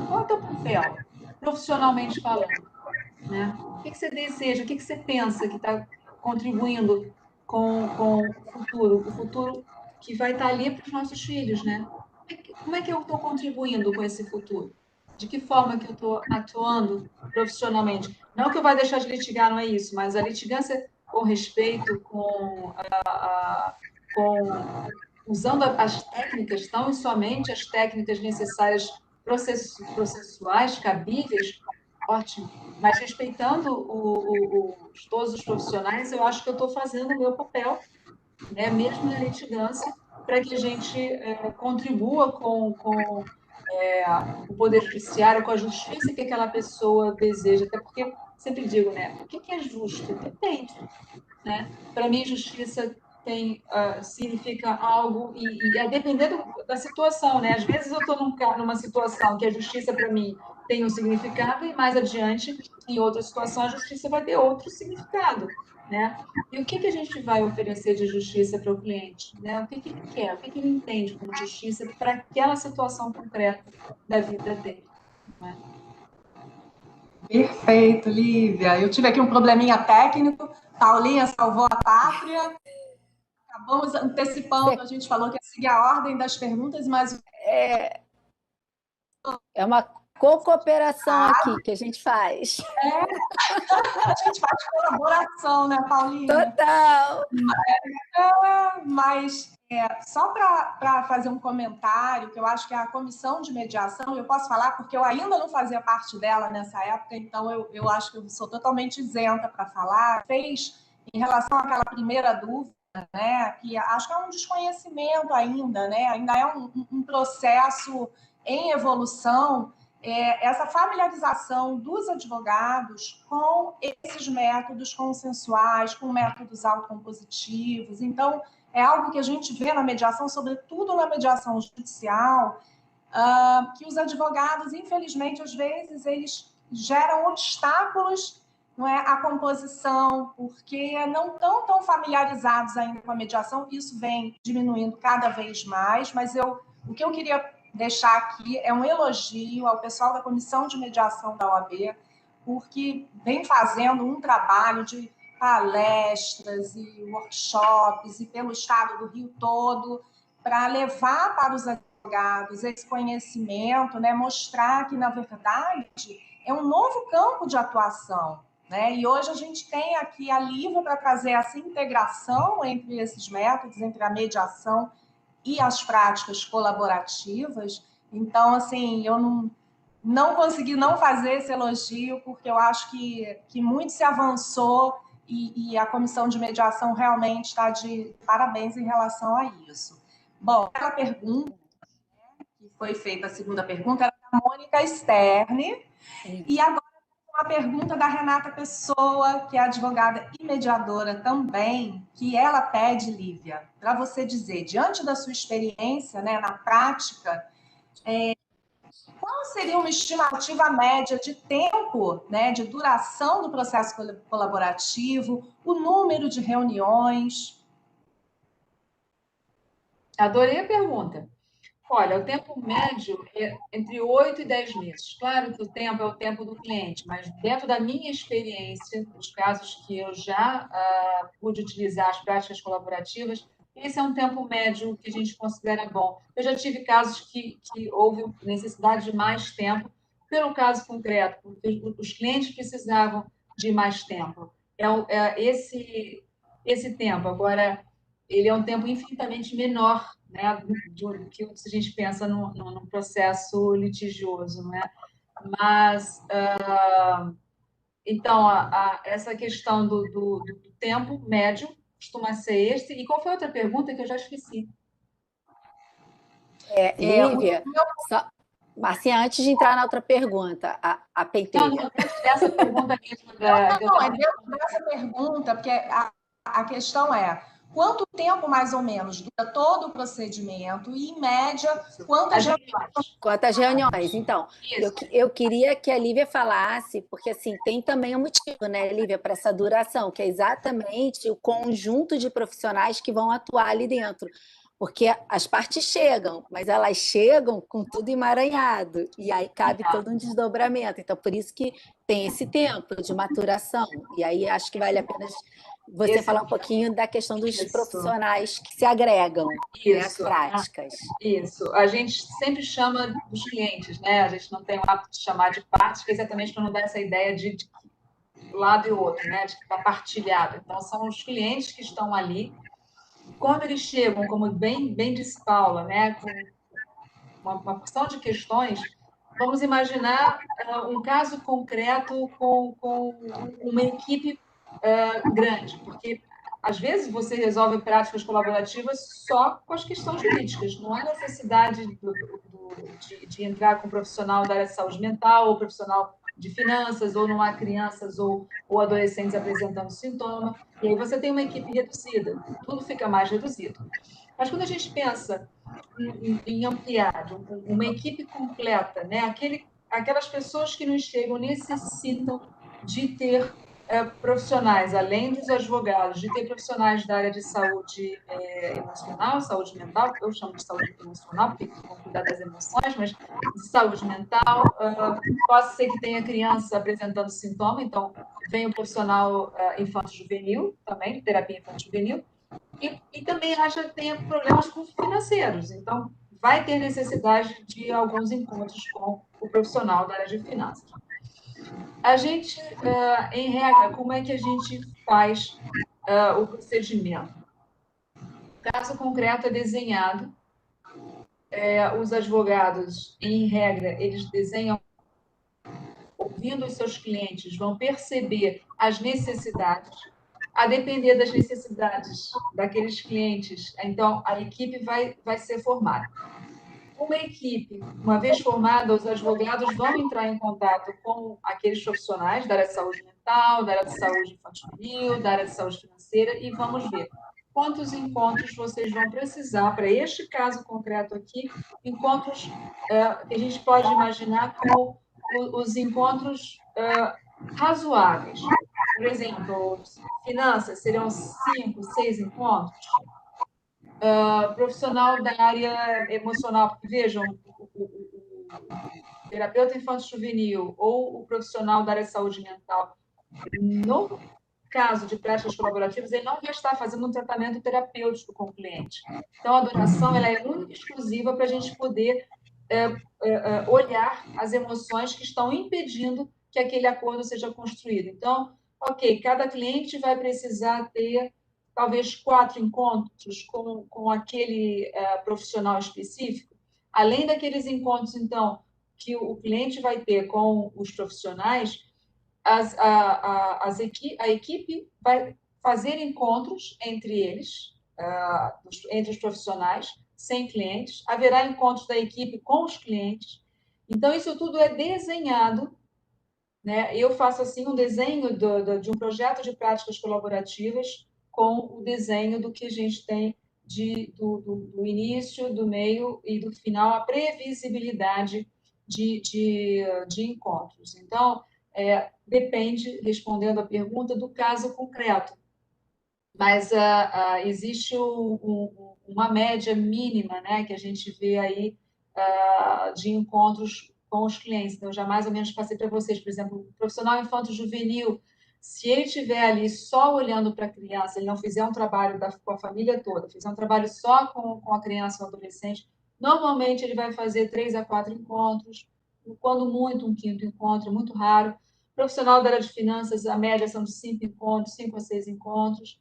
Qual é o teu papel, profissionalmente falando? Né? O que você deseja? O que você pensa que está contribuindo com o futuro que vai estar ali para os nossos filhos, né? Como é que eu estou contribuindo com esse futuro? De que forma que eu estou atuando profissionalmente? Não que eu vá deixar de litigar, não é isso, mas a litigância com respeito, com usando as técnicas, tão e somente as técnicas necessárias processuais, cabíveis, ótimo. Mas respeitando todos os profissionais, eu acho que eu estou fazendo o meu papel, né, mesmo na litigância, para que a gente contribua com o Poder Judiciário, com a justiça que aquela pessoa deseja. Até porque, sempre digo, né, o que é justo? Depende. Né? Para mim, justiça significa algo, e é dependendo da situação. Né? Às vezes eu estou numa situação que a justiça, para mim, tem um significado, e mais adiante, em outra situação, a justiça vai ter outro significado. Né? E o que a gente vai oferecer de justiça para o cliente? Né? O que ele quer? O que ele entende como justiça para aquela situação concreta da vida dele? Né? Perfeito, Lívia. Eu tive aqui um probleminha técnico. Paulinha salvou a pátria. Acabamos antecipando, a gente falou que ia seguir a ordem das perguntas, mas... É uma cooperação aqui que a gente faz. A gente faz colaboração, né, Paulinha? Total! Mas só para fazer um comentário, que eu acho que a comissão de mediação, eu posso falar porque eu ainda não fazia parte dela nessa época, então eu acho que eu sou totalmente isenta para falar, fez em relação àquela primeira dúvida, né, que acho que é um desconhecimento ainda, né, ainda é um processo em evolução, essa familiarização dos advogados com esses métodos consensuais, com métodos autocompositivos. Então, é algo que a gente vê na mediação, sobretudo na mediação judicial, que os advogados, infelizmente, às vezes, eles geram obstáculos, não é, à composição, porque não estão tão familiarizados ainda com a mediação. Isso vem diminuindo cada vez mais, mas o que eu queria deixar aqui é um elogio ao pessoal da Comissão de Mediação da OAB, porque vem fazendo um trabalho de palestras e workshops e pelo estado do Rio todo para levar para os advogados esse conhecimento, né, mostrar que, na verdade, é um novo campo de atuação. Né? E hoje a gente tem aqui a Lívia para trazer essa integração entre esses métodos, entre a mediação e as práticas colaborativas. Então, assim, eu não consegui não fazer esse elogio, porque eu acho que muito se avançou e a comissão de mediação realmente está de parabéns em relação a isso. Bom, aquela pergunta que foi feita, a segunda pergunta, era da Mônica Sterne, e agora uma pergunta da Renata Pessoa, que é advogada e mediadora também, que ela pede, Lívia, para você dizer, diante da sua experiência, né, na prática, qual seria uma estimativa média de tempo, né, de duração do processo colaborativo, o número de reuniões? Adorei a pergunta. Olha, o tempo médio é entre 8 e 10 meses. Claro que o tempo é o tempo do cliente, mas dentro da minha experiência, dos casos que eu já pude utilizar as práticas colaborativas, esse é um tempo médio que a gente considera bom. Eu já tive casos que houve necessidade de mais tempo, pelo caso concreto, porque os clientes precisavam de mais tempo. Esse tempo. Agora, ele é um tempo infinitamente menor, né, do que se a gente pensa num processo litigioso, né? Mas, então, essa questão do tempo médio costuma ser esse. E qual foi a outra pergunta que eu já esqueci? Lívia, assim, antes de entrar na outra pergunta, a penteia. Não, dentro dessa pergunta mesmo. Não, é dentro dessa pergunta, porque a questão é quanto tempo, mais ou menos, dura todo o procedimento e, em média, quantas reuniões? Então, eu queria que a Lívia falasse, porque assim, tem também um motivo, né, Lívia, para essa duração, que é exatamente o conjunto de profissionais que vão atuar ali dentro. Porque as partes chegam, mas elas chegam com tudo emaranhado, e aí cabe todo um desdobramento. Então, por isso que tem esse tempo de maturação. E aí acho que vale a pena você falar um pouquinho da questão dos profissionais que se agregam às práticas. Isso. A gente sempre chama dos clientes, né? A gente não tem o hábito de chamar de prática, exatamente para não dar essa ideia de lado e outro, né? De que está partilhado. Então, são os clientes que estão ali. quando eles chegam, como bem disse Paula, né, com uma porção de questões, vamos imaginar um caso concreto com uma equipe grande, porque às vezes você resolve práticas colaborativas só com as questões jurídicas, não há necessidade de entrar com um profissional da área de saúde mental ou profissional de finanças, ou não há crianças ou adolescentes apresentando sintoma, e aí você tem uma equipe reduzida, tudo fica mais reduzido. Mas quando a gente pensa em ampliar uma equipe completa, né? Aquelas pessoas que nos chegam necessitam de ter profissionais, além dos advogados, de ter profissionais da área de saúde emocional, saúde mental, eu chamo de saúde emocional, porque vão cuidar das emoções, mas de saúde mental. Pode ser que tenha criança apresentando sintoma, então vem o profissional infanto-juvenil, também, terapia infanto-juvenil, e também tenha problemas financeiros. Então, vai ter necessidade de alguns encontros com o profissional da área de finanças. A gente, em regra, como é que a gente faz o procedimento? O caso concreto é desenhado, os advogados, em regra, eles desenham, ouvindo os seus clientes, vão perceber as necessidades. A depender das necessidades daqueles clientes, então a equipe vai ser formada. Uma equipe, uma vez formada, os advogados vão entrar em contato com aqueles profissionais da área de saúde mental, da área de saúde infantil, da área de saúde financeira, e vamos ver quantos encontros vocês vão precisar para este caso concreto aqui, encontros que a gente pode imaginar como os encontros razoáveis. Por exemplo, finanças seriam 5, 6 encontros. Profissional da área emocional, porque vejam, o terapeuta infanto-juvenil ou o profissional da área de saúde mental, no caso de práticas colaborativas, ele não vai estar fazendo um tratamento terapêutico com o cliente. Então, a duração ela é única e exclusiva para a gente poder olhar as emoções que estão impedindo que aquele acordo seja construído. Então, ok, cada cliente vai precisar ter talvez 4 encontros com aquele profissional específico, além daqueles encontros, então, que o cliente vai ter com os profissionais, a equipe vai fazer encontros entre eles, entre os profissionais, sem clientes, haverá encontros da equipe com os clientes. Então, isso tudo é desenhado, né? Eu faço assim um desenho de um projeto de práticas colaborativas com o desenho do que a gente tem do início, do meio e do final, a previsibilidade de encontros. Então, depende, respondendo a pergunta, do caso concreto. Mas existe uma média mínima, né, que a gente vê aí de encontros com os clientes. Então, eu já mais ou menos passei para vocês, por exemplo, o profissional infanto-juvenil, se ele estiver ali só olhando para a criança, ele não fizer um trabalho com a família toda, fizer um trabalho só com a criança ou adolescente, normalmente ele vai fazer 3 a 4 encontros, quando muito, um 5º encontro, muito raro. Profissional da área de finanças, a média são de 5 encontros, 5 a 6 encontros.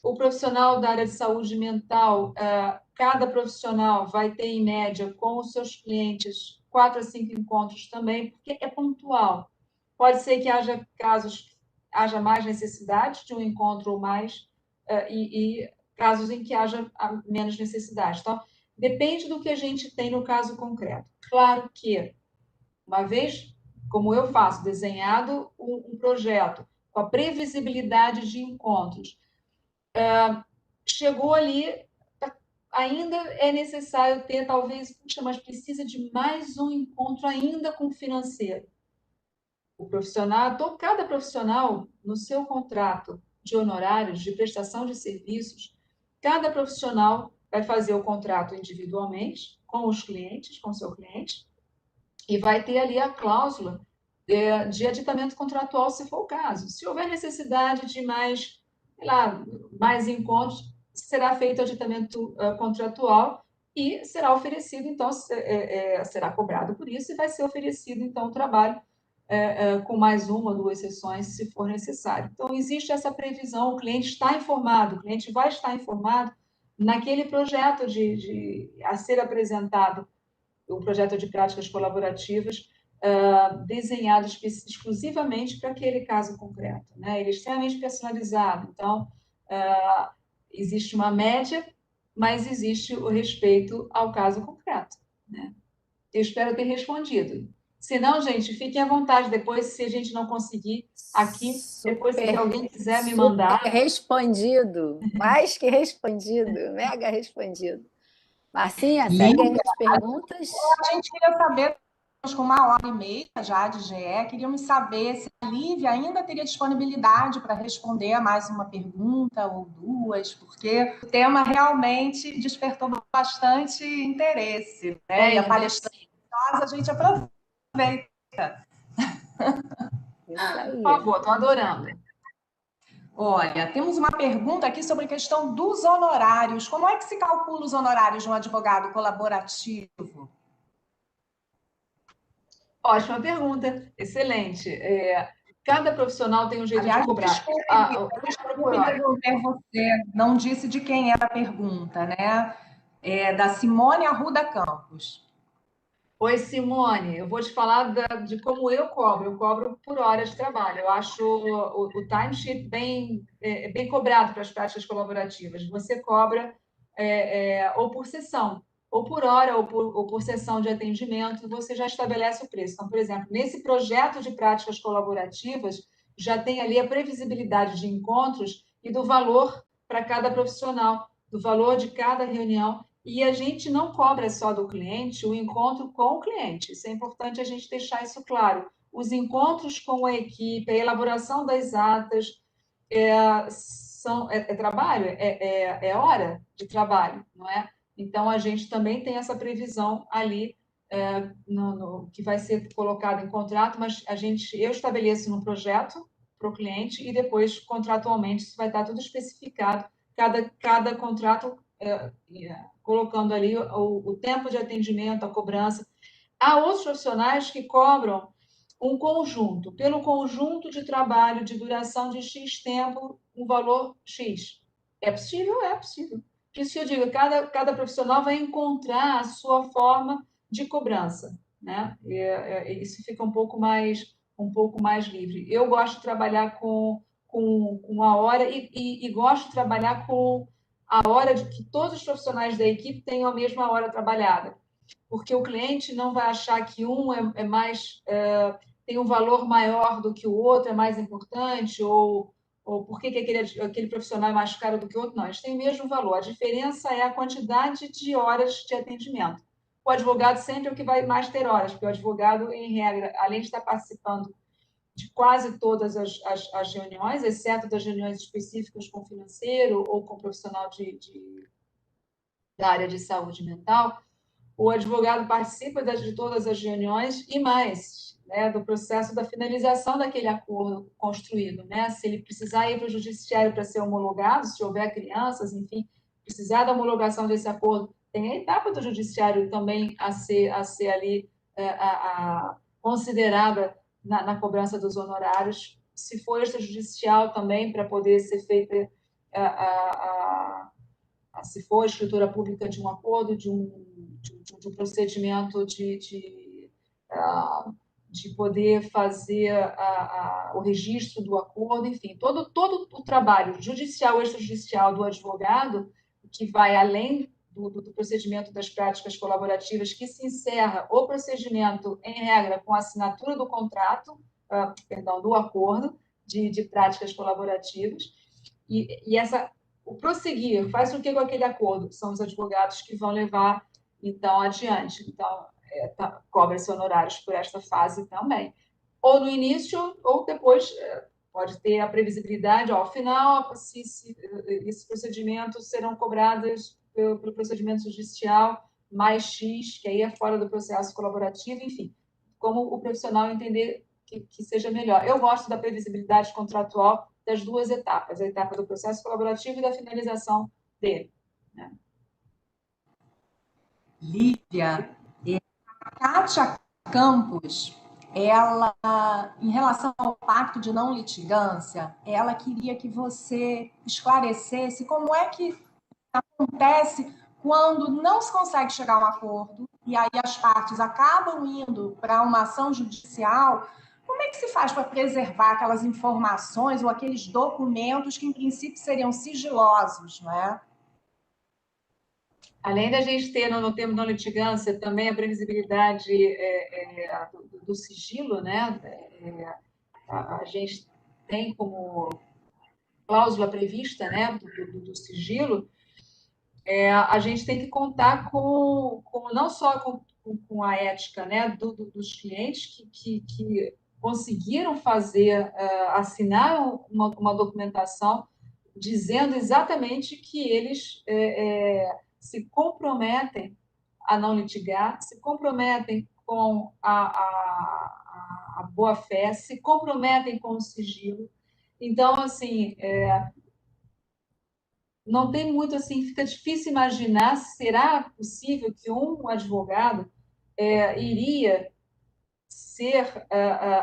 O profissional da área de saúde mental, cada profissional vai ter, em média, com os seus clientes, 4 a 5 encontros também, porque é pontual. Pode ser que haja casos, haja mais necessidade de um encontro ou mais, e casos em que haja menos necessidade. Então, depende do que a gente tem no caso concreto. Claro que, uma vez, como eu faço, desenhado um projeto com a previsibilidade de encontros, chegou ali, ainda é necessário ter, talvez, puxa, mas precisa de mais um encontro ainda com o financeiro. O profissional, cada profissional, no seu contrato de honorários, de prestação de serviços, cada profissional vai fazer o contrato individualmente, com os clientes, com o seu cliente, e vai ter ali a cláusula de aditamento contratual, se for o caso. Se houver necessidade de mais, sei lá, mais encontros, será feito aditamento contratual e será oferecido, então, será cobrado por isso e vai ser oferecido, então, o trabalho com mais 1 ou 2 sessões, se for necessário. Então, existe essa previsão, o cliente está informado, o cliente vai estar informado naquele projeto a ser apresentado, o projeto de práticas colaborativas, desenhado exclusivamente para aquele caso concreto, né? Ele é extremamente personalizado. Então, existe uma média, mas existe o respeito ao caso concreto, né? Eu espero ter respondido. Se não, gente, fiquem à vontade depois, se a gente não conseguir aqui, depois se alguém quiser me mandar. Respondido, mais que respondido, mega respondido. Marcinha, segue aí as perguntas. A gente queria saber, com 1h30 já de GE, queríamos saber se a Lívia ainda teria disponibilidade para responder a mais uma pergunta ou duas, porque o tema realmente despertou bastante interesse, né? E a palestrante, a gente aproveita. Isso aí. Por favor, estou adorando. Olha, temos uma pergunta aqui sobre a questão dos honorários. Como é que se calcula os honorários de um advogado colaborativo? Ótima pergunta, excelente. Cada profissional tem um jeito de cobrar. Desculpe interromper você, não disse de quem era a pergunta, né? É da Simone Arruda Campos. Oi, Simone, eu vou te falar de como eu cobro por hora de trabalho. Eu acho o timesheet bem cobrado para as práticas colaborativas. Você cobra ou por sessão, ou por hora, ou por sessão de atendimento, você já estabelece o preço. Então, por exemplo, nesse projeto de práticas colaborativas, já tem ali a previsibilidade de encontros e do valor para cada profissional, do valor de cada reunião. E a gente não cobra só do cliente o encontro com o cliente. Isso é importante a gente deixar isso claro. Os encontros com a equipe, a elaboração das atas, trabalho, é hora de trabalho, não é? Então, a gente também tem essa previsão ali que vai ser colocado em contrato, mas eu estabeleço no projeto para o cliente e depois, contratualmente, isso vai estar tudo especificado. Cada contrato colocando ali o tempo de atendimento, a cobrança. Há outros profissionais que cobram um conjunto, pelo conjunto de trabalho de duração de X tempo, um valor X. É possível? É possível. Por isso que eu digo, cada profissional vai encontrar a sua forma de cobrança, né? Isso fica um pouco mais livre. Eu gosto de trabalhar com a hora e gosto de trabalhar com a hora de que todos os profissionais da equipe tenham a mesma hora trabalhada, porque o cliente não vai achar que um tem um valor maior do que o outro, é mais importante, ou por que aquele profissional é mais caro do que o outro. Não, eles têm o mesmo valor. A diferença é a quantidade de horas de atendimento. O advogado sempre é o que vai mais ter horas, porque o advogado, em regra, além de estar participando de quase todas as reuniões, exceto das reuniões específicas com financeiro ou com profissional da área de saúde mental, o advogado participa de todas as reuniões e mais, né, do processo da finalização daquele acordo construído, né? Se ele precisar ir para o judiciário para ser homologado, se houver crianças, enfim, precisar da homologação desse acordo, tem a etapa do judiciário também a ser ali considerada na cobrança dos honorários. Se for extrajudicial também, para poder ser feita se for a escritura pública de um acordo, de um procedimento de poder fazer o registro do acordo, enfim, todo o trabalho judicial ou extrajudicial do advogado, que vai além do procedimento das práticas colaborativas, que se encerra o procedimento, em regra, com a assinatura do contrato, do acordo de práticas colaborativas, o prosseguir faz o que com aquele acordo? São os advogados que vão levar, então, adiante. Então, cobra-se honorários por esta fase também. Ou no início, ou depois, pode ter a previsibilidade, ao final, se esses procedimentos serão cobrados pelo procedimento judicial, mais X, que aí é fora do processo colaborativo, enfim, como o profissional entender que seja melhor. Eu gosto da previsibilidade contratual das duas etapas, a etapa do processo colaborativo e da finalização dele, né? Lívia, a Kátia Campos, ela, em relação ao pacto de não litigância, ela queria que você esclarecesse como é que acontece quando não se consegue chegar a um acordo e aí as partes acabam indo para uma ação judicial. Como é que se faz para preservar aquelas informações ou aqueles documentos que, em princípio, seriam sigilosos, não é? Além da gente ter no termo não litigância também a previsibilidade do sigilo, né? A gente tem como cláusula prevista, né, do sigilo, a gente tem que contar com não só com a ética, né, dos clientes que conseguiram fazer, assinar uma documentação dizendo exatamente que eles se comprometem a não litigar, se comprometem com a boa-fé, se comprometem com o sigilo. Então, assim, não tem muito assim, fica difícil imaginar se será possível que um advogado iria ser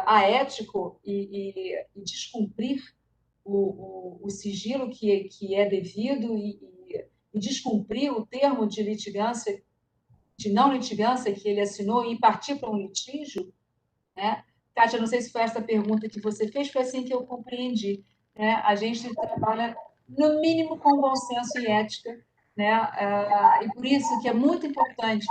aético e descumprir o sigilo que é devido e descumprir o termo de litigância, de não litigância que ele assinou e partir para um litígio, né? Kátia, não sei se foi essa pergunta que você fez, foi assim que eu compreendi, né? A gente trabalha, no mínimo, com bom senso e ética, né? E por isso que é muito importante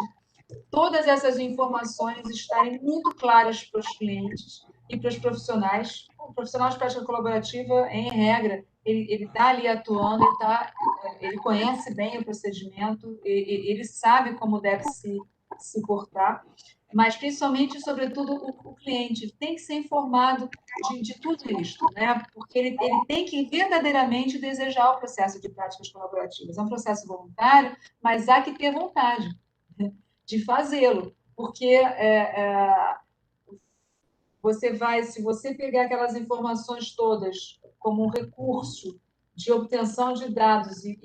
todas essas informações estarem muito claras para os clientes e para os profissionais. O profissional de prática colaborativa, em regra, ele está ali atuando, ele conhece bem o procedimento, ele sabe como deve se portar, mas principalmente, sobretudo, o cliente tem que ser informado de tudo isso, né? Porque ele tem que verdadeiramente desejar o processo de práticas colaborativas. É um processo voluntário, mas há que ter vontade de fazê-lo, porque você vai, se você pegar aquelas informações todas como um recurso de obtenção de dados e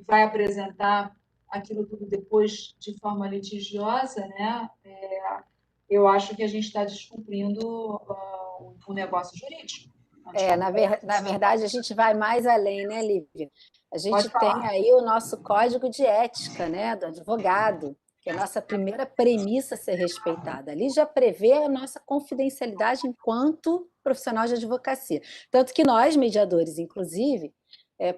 vai apresentar aquilo tudo depois de forma litigiosa, né? Eu acho que a gente está descumprindo o negócio jurídico. Na verdade, a gente vai mais além, né, Lívia? A gente Pode tem falar. aí o nosso código de ética, né, do advogado, que é a nossa primeira premissa a ser respeitada. Ali já prevê a nossa confidencialidade enquanto profissional de advocacia. Tanto que nós, mediadores, inclusive,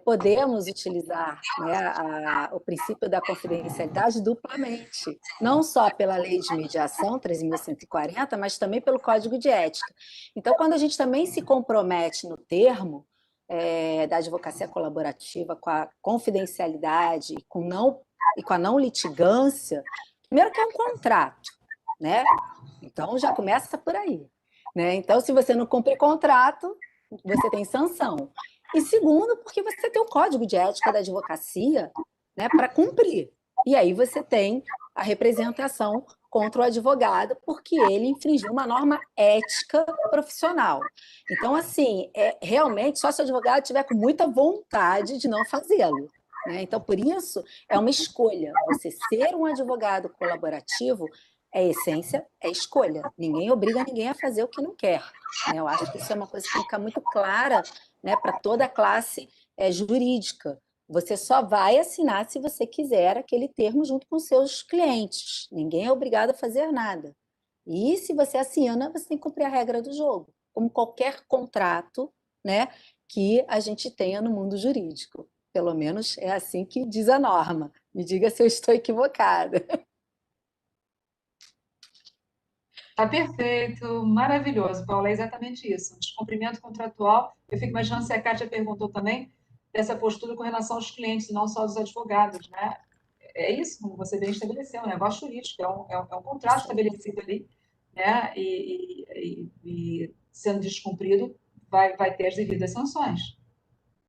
podemos utilizar, né, o princípio da confidencialidade duplamente, não só pela lei de mediação 13.140, mas também pelo código de ética. Então, quando a gente também se compromete no termo da advocacia colaborativa com a confidencialidade e com a não litigância, primeiro que é um contrato, né? Então já começa por aí, né? Então, se você não cumprir contrato, você tem sanção. E segundo, porque você tem o código de ética da advocacia, né, para cumprir. E aí você tem a representação contra o advogado, porque ele infringiu uma norma ética profissional. Então, assim, realmente, só se o advogado tiver com muita vontade de não fazê-lo, né? Então, por isso, é uma escolha. Você ser um advogado colaborativo essência, é escolha. Ninguém obriga ninguém a fazer o que não quer, né? Eu acho que isso é uma coisa que tem que ficar muito clara, né, para toda a classe jurídica. Você só vai assinar se você quiser aquele termo junto com seus clientes. Ninguém é obrigado a fazer nada. E se você assina, você tem que cumprir a regra do jogo, como qualquer contrato, né, que a gente tenha no mundo jurídico. Pelo menos é assim que diz a norma. Me diga se eu estou equivocada. Tá perfeito, maravilhoso, Paula, é exatamente isso. Um descumprimento contratual. Eu fico imaginando se a Kátia perguntou também dessa postura com relação aos clientes, e não só aos advogados, né? É isso, como você bem estabeleceu, um negócio jurídico, é um contrato estabelecido ali, né? E sendo descumprido, vai ter as devidas sanções.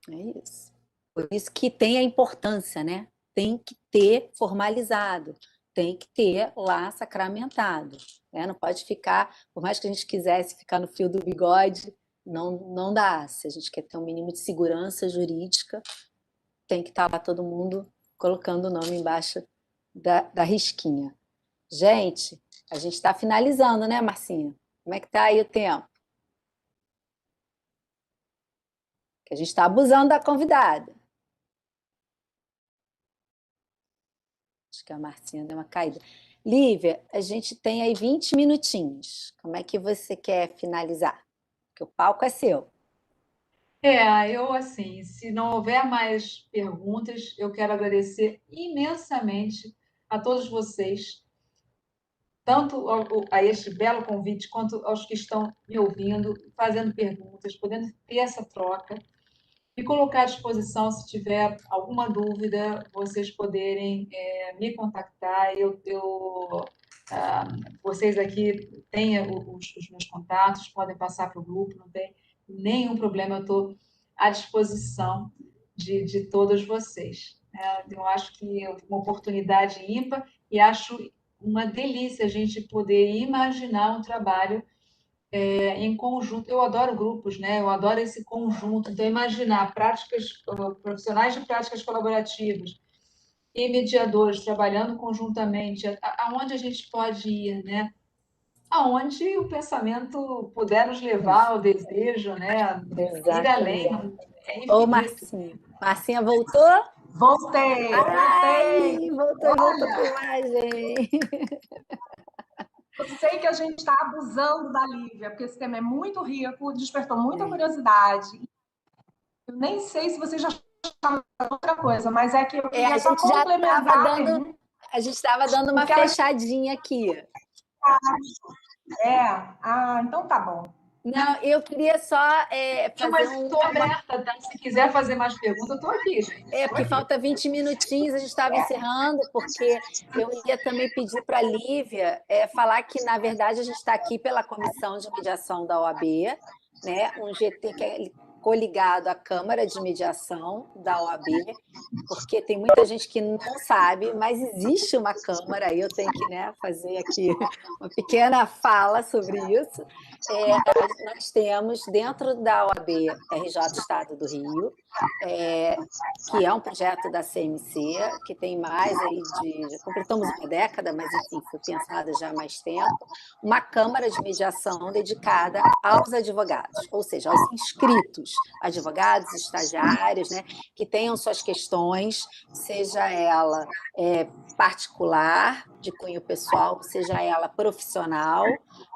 É isso. Por isso que tem a importância, né? Tem que ter formalizado, tem que ter lá sacramentado, né? Não pode ficar, por mais que a gente quisesse ficar no fio do bigode, não dá. Se a gente quer ter um mínimo de segurança jurídica, tem que estar lá todo mundo colocando o nome embaixo da risquinha. Gente, a gente está finalizando, né, Marcinha? Como é que está aí o tempo? Que a gente está abusando da convidada. Acho que a Marcinha deu uma caída. Lívia, a gente tem aí 20 minutinhos. Como é que você quer finalizar? Porque o palco é seu. Eu assim, se não houver mais perguntas, eu quero agradecer imensamente a todos vocês, tanto a este belo convite, quanto aos que estão me ouvindo, fazendo perguntas, podendo ter essa troca. Me colocar à disposição se tiver alguma dúvida, vocês poderem me contactar. Vocês aqui têm os meus contatos, podem passar para o grupo, não tem nenhum problema, eu estou à disposição de todos vocês. Eu acho que é uma oportunidade ímpar e acho uma delícia a gente poder imaginar um trabalho em conjunto. Eu adoro grupos, né? Eu adoro esse conjunto. Então, imaginar profissionais de práticas colaborativas e mediadores trabalhando conjuntamente, aonde a gente pode ir, né? Aonde o pensamento puder nos levar, o desejo, né? Ir além, Exatamente. é Ô, infinito. Marcinha. Marcinha voltou? Voltei, voltei. Ai, voltou com imagem. Eu sei que a gente está abusando da Lívia, porque esse tema é muito rico, despertou muita curiosidade. Eu nem sei se você já chamou outra coisa, mas é que eu A queria só gente já complementar estava a pergunta. a gente estava dando uma Porque ela- fechadinha aqui. então tá bom. Não, eu queria só Mas fazer estou aberta, tá? Se quiser fazer mais perguntas, eu estou aqui, gente. porque falta 20 minutinhos, a gente estava encerrando, porque eu ia também pedir para a Lívia falar que, na verdade, a gente está aqui pela Comissão de Mediação da OAB, né? Um GT que é coligado à Câmara de Mediação da OAB, porque tem muita gente que não sabe, mas existe uma Câmara, eu tenho que fazer aqui uma pequena fala sobre isso. Nós temos dentro da OAB RJ Estado do Rio, que é um projeto da CMC, que tem mais aí já completamos uma década, mas enfim, foi pensada já há mais tempo, uma Câmara de Mediação dedicada aos advogados, ou seja, aos inscritos, advogados, estagiários, né, que tenham suas questões, seja ela particular, de cunho pessoal, seja ela profissional,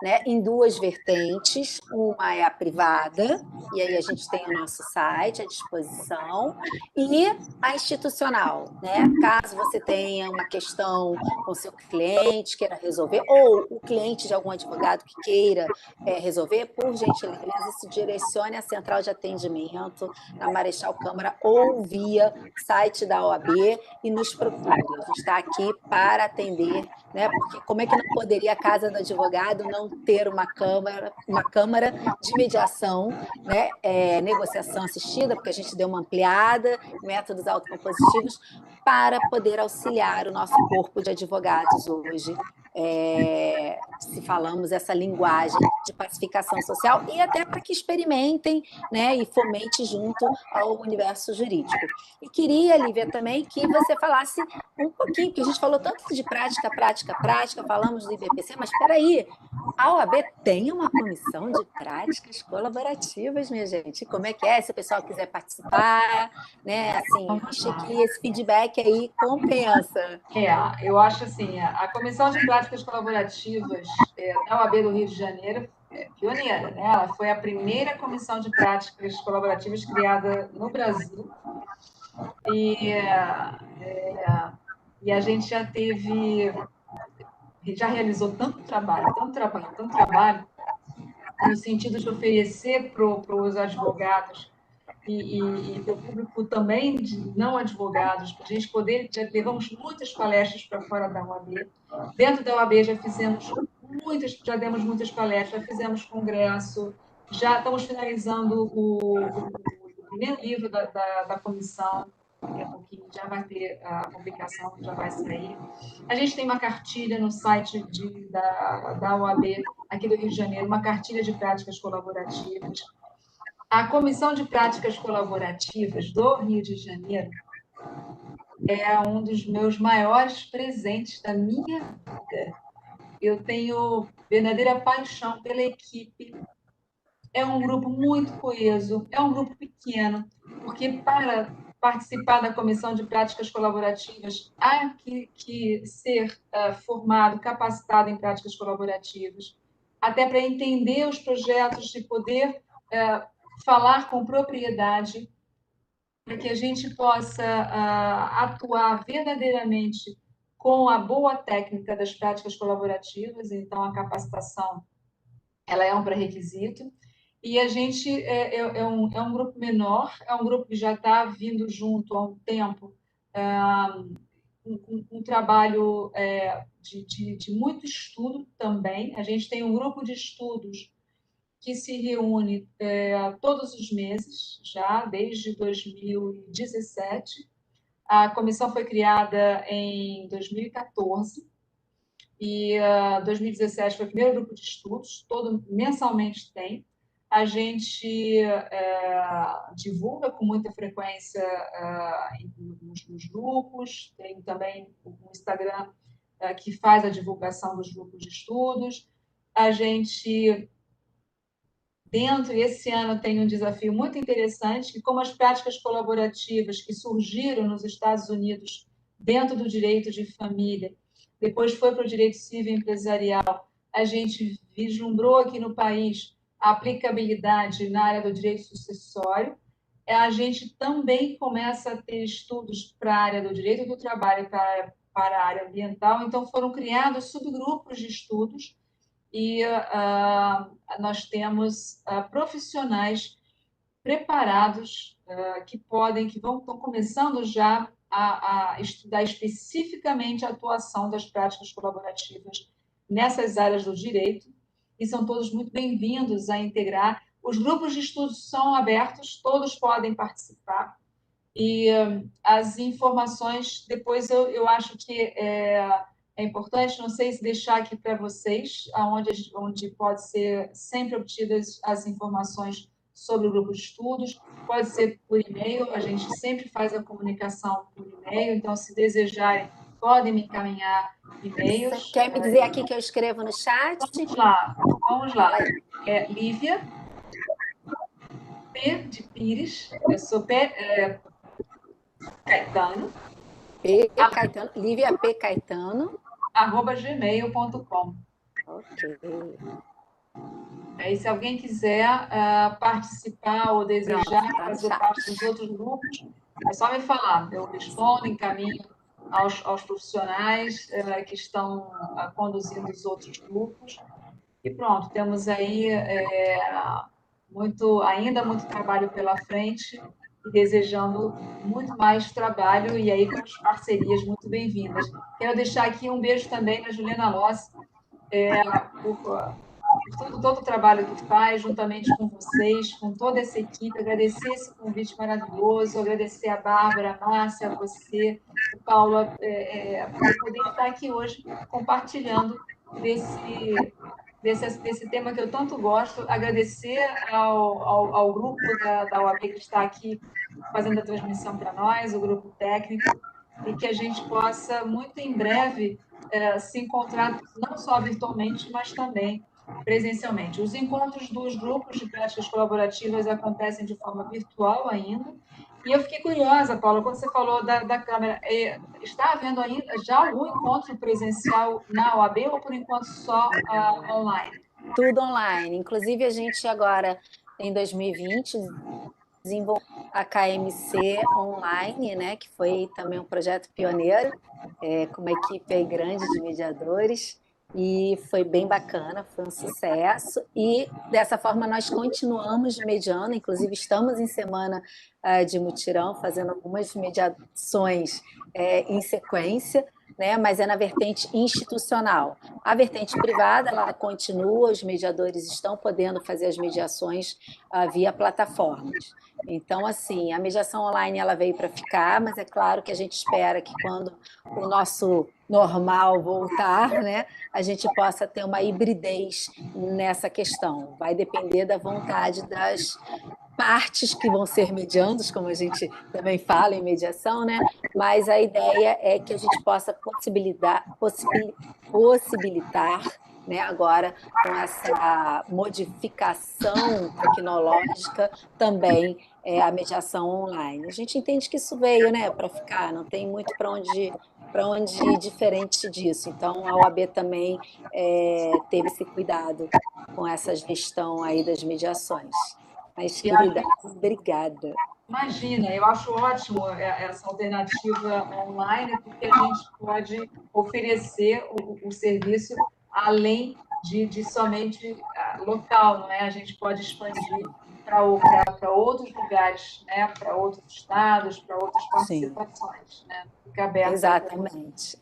né, em duas vertentes. Uma é a privada, e aí a gente tem o nosso site à disposição, e a institucional, né? Caso você tenha uma questão com seu cliente, queira resolver, ou o cliente de algum advogado que queira resolver, por gentileza, se direcione à central de atendimento na Marechal Câmara ou via site da OAB e nos procure. A gente está aqui para atender, né? Porque como é que não poderia a Casa do Advogado não ter uma câmara de mediação, né? Negociação assistida, porque a gente deu uma ampliada, métodos autocompositivos, para poder auxiliar o nosso corpo de advogados hoje, se falamos essa linguagem de pacificação social, e até para que experimentem, né, e fomente junto ao universo jurídico. E queria, Lívia, também que você falasse um pouquinho, porque a gente falou tanto de prática, falamos do IBPC, mas espera aí, a OAB tem uma comissão de práticas colaborativas, minha gente. Como é que é? Se o pessoal quiser participar, né? Assim, eu achei que esse feedback aí compensa. Eu acho assim, a Comissão de Práticas Colaborativas da OAB do Rio de Janeiro é pioneira, né? Ela foi a primeira comissão de práticas colaborativas criada no Brasil. E a gente já realizou tanto trabalho, no sentido de oferecer para os advogados e para o público também de não advogados, para a gente poder, já levamos muitas palestras para fora da OAB. Dentro da OAB já demos muitas palestras, já fizemos congresso, já estamos finalizando o primeiro livro da comissão, daqui a pouquinho já vai ter a publicação, já vai sair. A gente tem uma cartilha no site da OAB aqui do Rio de Janeiro, uma cartilha de práticas colaborativas. A Comissão de Práticas Colaborativas do Rio de Janeiro é um dos meus maiores presentes da minha vida. Eu tenho verdadeira paixão pela equipe. É um grupo muito coeso, é um grupo pequeno, porque para participar da Comissão de Práticas Colaborativas, há que ser formado, capacitado em práticas colaborativas, até para entender os projetos e poder falar com propriedade, para que a gente possa atuar verdadeiramente com a boa técnica das práticas colaborativas. Então, a capacitação ela é um pré-requisito. E a gente é um grupo menor, é um grupo que já está vindo junto há um tempo, um trabalho de muito estudo também. A gente tem um grupo de estudos que se reúne todos os meses, já desde 2017. A comissão foi criada em 2014 e 2017 foi o primeiro grupo de estudos, todo mensalmente tem. A gente divulga com muita frequência nos grupos, tem também um Instagram que faz a divulgação dos grupos de estudos. A gente, esse ano tem um desafio muito interessante, que como as práticas colaborativas que surgiram nos Estados Unidos dentro do direito de família, depois foi para o direito civil e empresarial, a gente vislumbrou aqui no país a aplicabilidade na área do direito sucessório. A gente também começa a ter estudos para a área do direito do trabalho e para a área ambiental. Então, foram criados subgrupos de estudos e nós temos profissionais preparados estão começando já a estudar especificamente a atuação das práticas colaborativas nessas áreas do direito, e são todos muito bem-vindos a integrar. Os grupos de estudos são abertos, todos podem participar, e as informações, depois eu acho que é importante, não sei se deixar aqui para vocês, onde pode ser sempre obtidas as informações sobre o grupo de estudos, pode ser por e-mail, a gente sempre faz a comunicação por e-mail, então, se desejarem, podem me encaminhar e-mails. Você quer me dizer aqui que eu escrevo no chat? Vamos lá. É Lívia P. de Pires, eu sou Caetano. Caetano, Lívia P. Caetano. @gmail.com. Ok. Aí, se alguém quiser participar ou desejar fazer parte dos outros grupos, é só me falar. Eu respondo, encaminho aos profissionais que estão conduzindo os outros grupos. E pronto, temos aí ainda muito trabalho pela frente e desejando muito mais trabalho e aí com as parcerias muito bem-vindas. Quero deixar aqui um beijo também na Juliana Loss, por todo o trabalho que faz, juntamente com vocês, com toda essa equipe, agradecer esse convite maravilhoso, agradecer a Bárbara, a Márcia, a você, a Paula, por poder estar aqui hoje compartilhando desse tema que eu tanto gosto, agradecer ao grupo da OAB que está aqui fazendo a transmissão para nós, o grupo técnico, e que a gente possa, muito em breve, se encontrar não só virtualmente, mas também presencialmente. Os encontros dos grupos de práticas colaborativas acontecem de forma virtual ainda, e eu fiquei curiosa, Paula, quando você falou da Câmara, está havendo ainda já algum encontro presencial na OAB ou, por enquanto, só online? Tudo online. Inclusive, a gente agora, em 2020, desenvolveu a KMC Online, né, que foi também um projeto pioneiro, com uma equipe aí grande de mediadores, e foi bem bacana, foi um sucesso, e dessa forma nós continuamos mediando, inclusive estamos em semana de mutirão, fazendo algumas mediações em sequência, né, mas é na vertente institucional. A vertente privada, ela continua, os mediadores estão podendo fazer as mediações via plataformas. Então, assim, a mediação online ela veio para ficar, mas é claro que a gente espera que quando o nosso normal voltar, né, a gente possa ter uma hibridez nessa questão. Vai depender da vontade das partes que vão ser mediandos, como a gente também fala em mediação, né? Mas a ideia é que a gente possa possibilitar né, agora com essa modificação tecnológica também a mediação online. A gente entende que isso veio, né, para ficar, não tem muito para onde ir diferente disso. Então, a OAB também teve esse cuidado com essa gestão aí das mediações. Mas, E a querida, obrigada. Imagina, eu acho ótimo essa alternativa online, porque a gente pode oferecer o serviço além de somente local, não é? A gente pode expandir para outros lugares, né? Para outros estados, para outras Sim. participações, né? Fica aberto. Exatamente.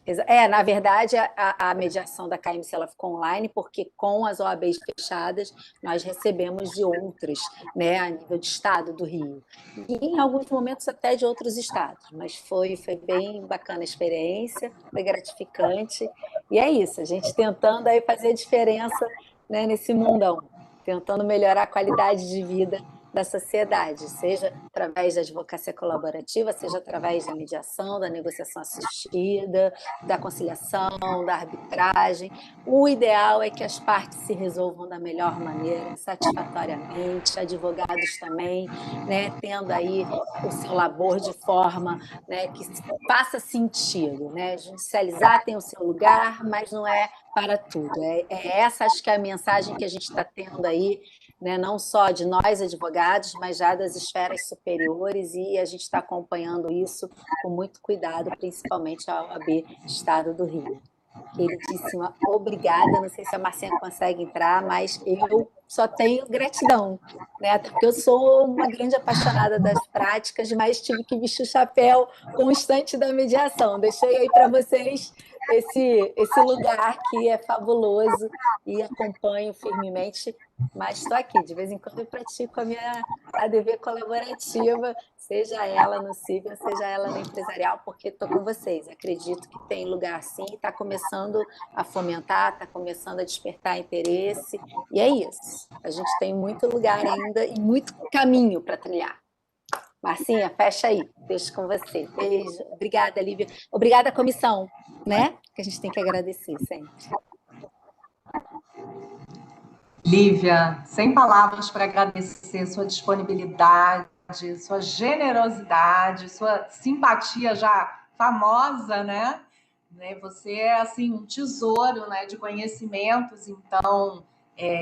Na verdade, a mediação da KMC ela ficou online, porque com as OABs fechadas, nós recebemos de outras, né, a nível de estado do Rio. E em alguns momentos até de outros estados, mas foi bem bacana a experiência, foi gratificante. E é isso, a gente tentando aí fazer diferença, né, nesse mundão, tentando melhorar a qualidade de vida da sociedade, seja através da advocacia colaborativa, seja através da mediação, da negociação assistida, da conciliação, da arbitragem. O ideal é que as partes se resolvam da melhor maneira, satisfatoriamente, advogados também, né, tendo aí o seu labor de forma, né, que faça sentido, né? Judicializar tem o seu lugar, mas não é para tudo. Essa acho que é a mensagem que a gente está tendo aí, né, não só de nós advogados, mas já das esferas superiores, e a gente está acompanhando isso com muito cuidado, principalmente a OAB Estado do Rio. Queridíssima, obrigada. Não sei se a Marcinha consegue entrar, mas eu só tenho gratidão, né? Até porque eu sou uma grande apaixonada das práticas, mas tive que vestir o chapéu constante da mediação. Deixei aí para vocês esse lugar que é fabuloso e acompanho firmemente, mas estou aqui, de vez em quando eu pratico a minha ADV colaborativa, seja ela no civil, seja ela no empresarial, porque estou com vocês. Acredito que tem lugar sim, está começando a fomentar, está começando a despertar interesse, e é isso. A gente tem muito lugar ainda e muito caminho para trilhar. Marcinha, fecha aí. Deixo com você. Beijo. Obrigada, Lívia. Obrigada à comissão, né? Que a gente tem que agradecer sempre. Lívia, sem palavras para agradecer sua disponibilidade, sua generosidade, sua simpatia já famosa, né? Você é assim um tesouro, né, de conhecimentos. Então,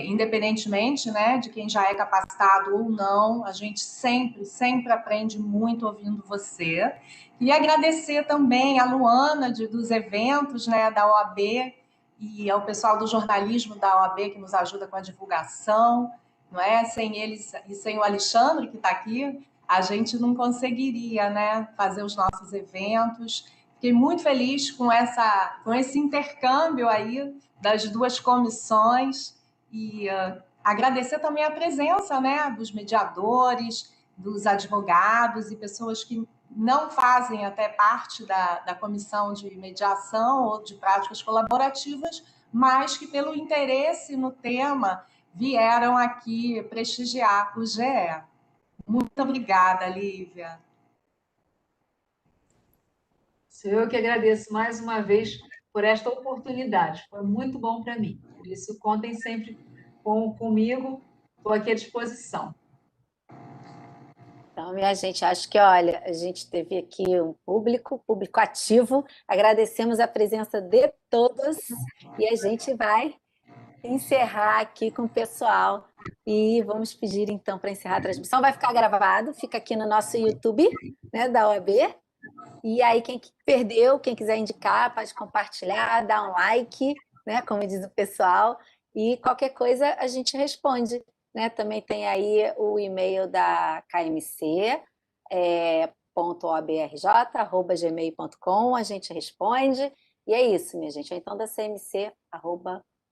independentemente, né, de quem já é capacitado ou não, a gente sempre aprende muito ouvindo você. E agradecer também a Luana dos eventos, né, da OAB, e ao pessoal do jornalismo da OAB que nos ajuda com a divulgação, não é? Sem eles e sem o Alexandre que está aqui, a gente não conseguiria, né, fazer os nossos eventos. Fiquei muito feliz com esse intercâmbio aí das duas comissões e agradecer também a presença, né, dos mediadores, dos advogados e pessoas que não fazem até parte da comissão de mediação ou de práticas colaborativas, mas que, pelo interesse no tema, vieram aqui prestigiar o GE. Muito obrigada, Lívia. Sou eu que agradeço mais uma vez por esta oportunidade. Foi muito bom para mim. Por isso, contem sempre comigo. Estou aqui à disposição. Então, minha gente, acho que, olha, a gente teve aqui um público ativo, agradecemos a presença de todos e a gente vai encerrar aqui com o pessoal e vamos pedir, então, para encerrar a transmissão. Vai ficar gravado, fica aqui no nosso YouTube, né, da OAB, e aí quem perdeu, quem quiser indicar, pode compartilhar, dar um like, né, como diz o pessoal, e qualquer coisa a gente responde. Né? Também tem aí o e-mail da KMC, .oabrj@gmail.com, a gente responde, e é isso, minha gente. Ou então da CMC,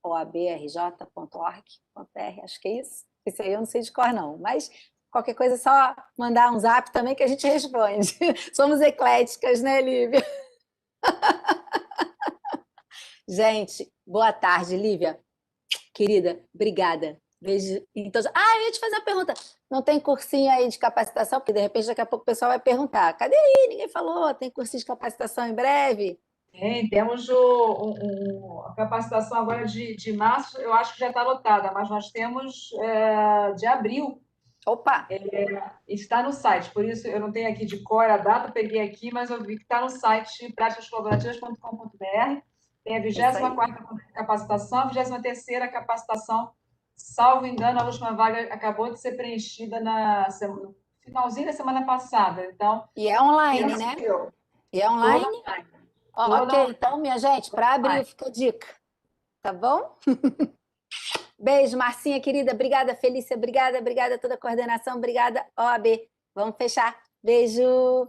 @oabrj.org.br, acho que é isso. Isso aí eu não sei de cor, não, mas qualquer coisa é só mandar um zap também que a gente responde. Somos ecléticas, né, Lívia? Gente, boa tarde, Lívia. Querida, obrigada. Beijo em todos. Eu ia te fazer uma pergunta. Não tem cursinho aí de capacitação? Porque, de repente, daqui a pouco o pessoal vai perguntar. Cadê aí? Ninguém falou. Tem cursinho de capacitação em breve? Temos a capacitação agora de março, eu acho que já está lotada, mas nós temos de abril. Opa! Está no site, por isso eu não tenho aqui de cor a data, peguei aqui, mas eu vi que está no site práticascolaborativas.com.br. Tem a 24ª capacitação, a 23ª capacitação, salvo engano, a última vaga acabou de ser preenchida no finalzinho da semana passada. Então, e é online, né? E é online? Ok, então, minha gente, para abril fica a dica, tá bom? Beijo, Marcinha, querida. Obrigada, Felícia. Obrigada a toda a coordenação. Obrigada, OAB. Vamos fechar. Beijo.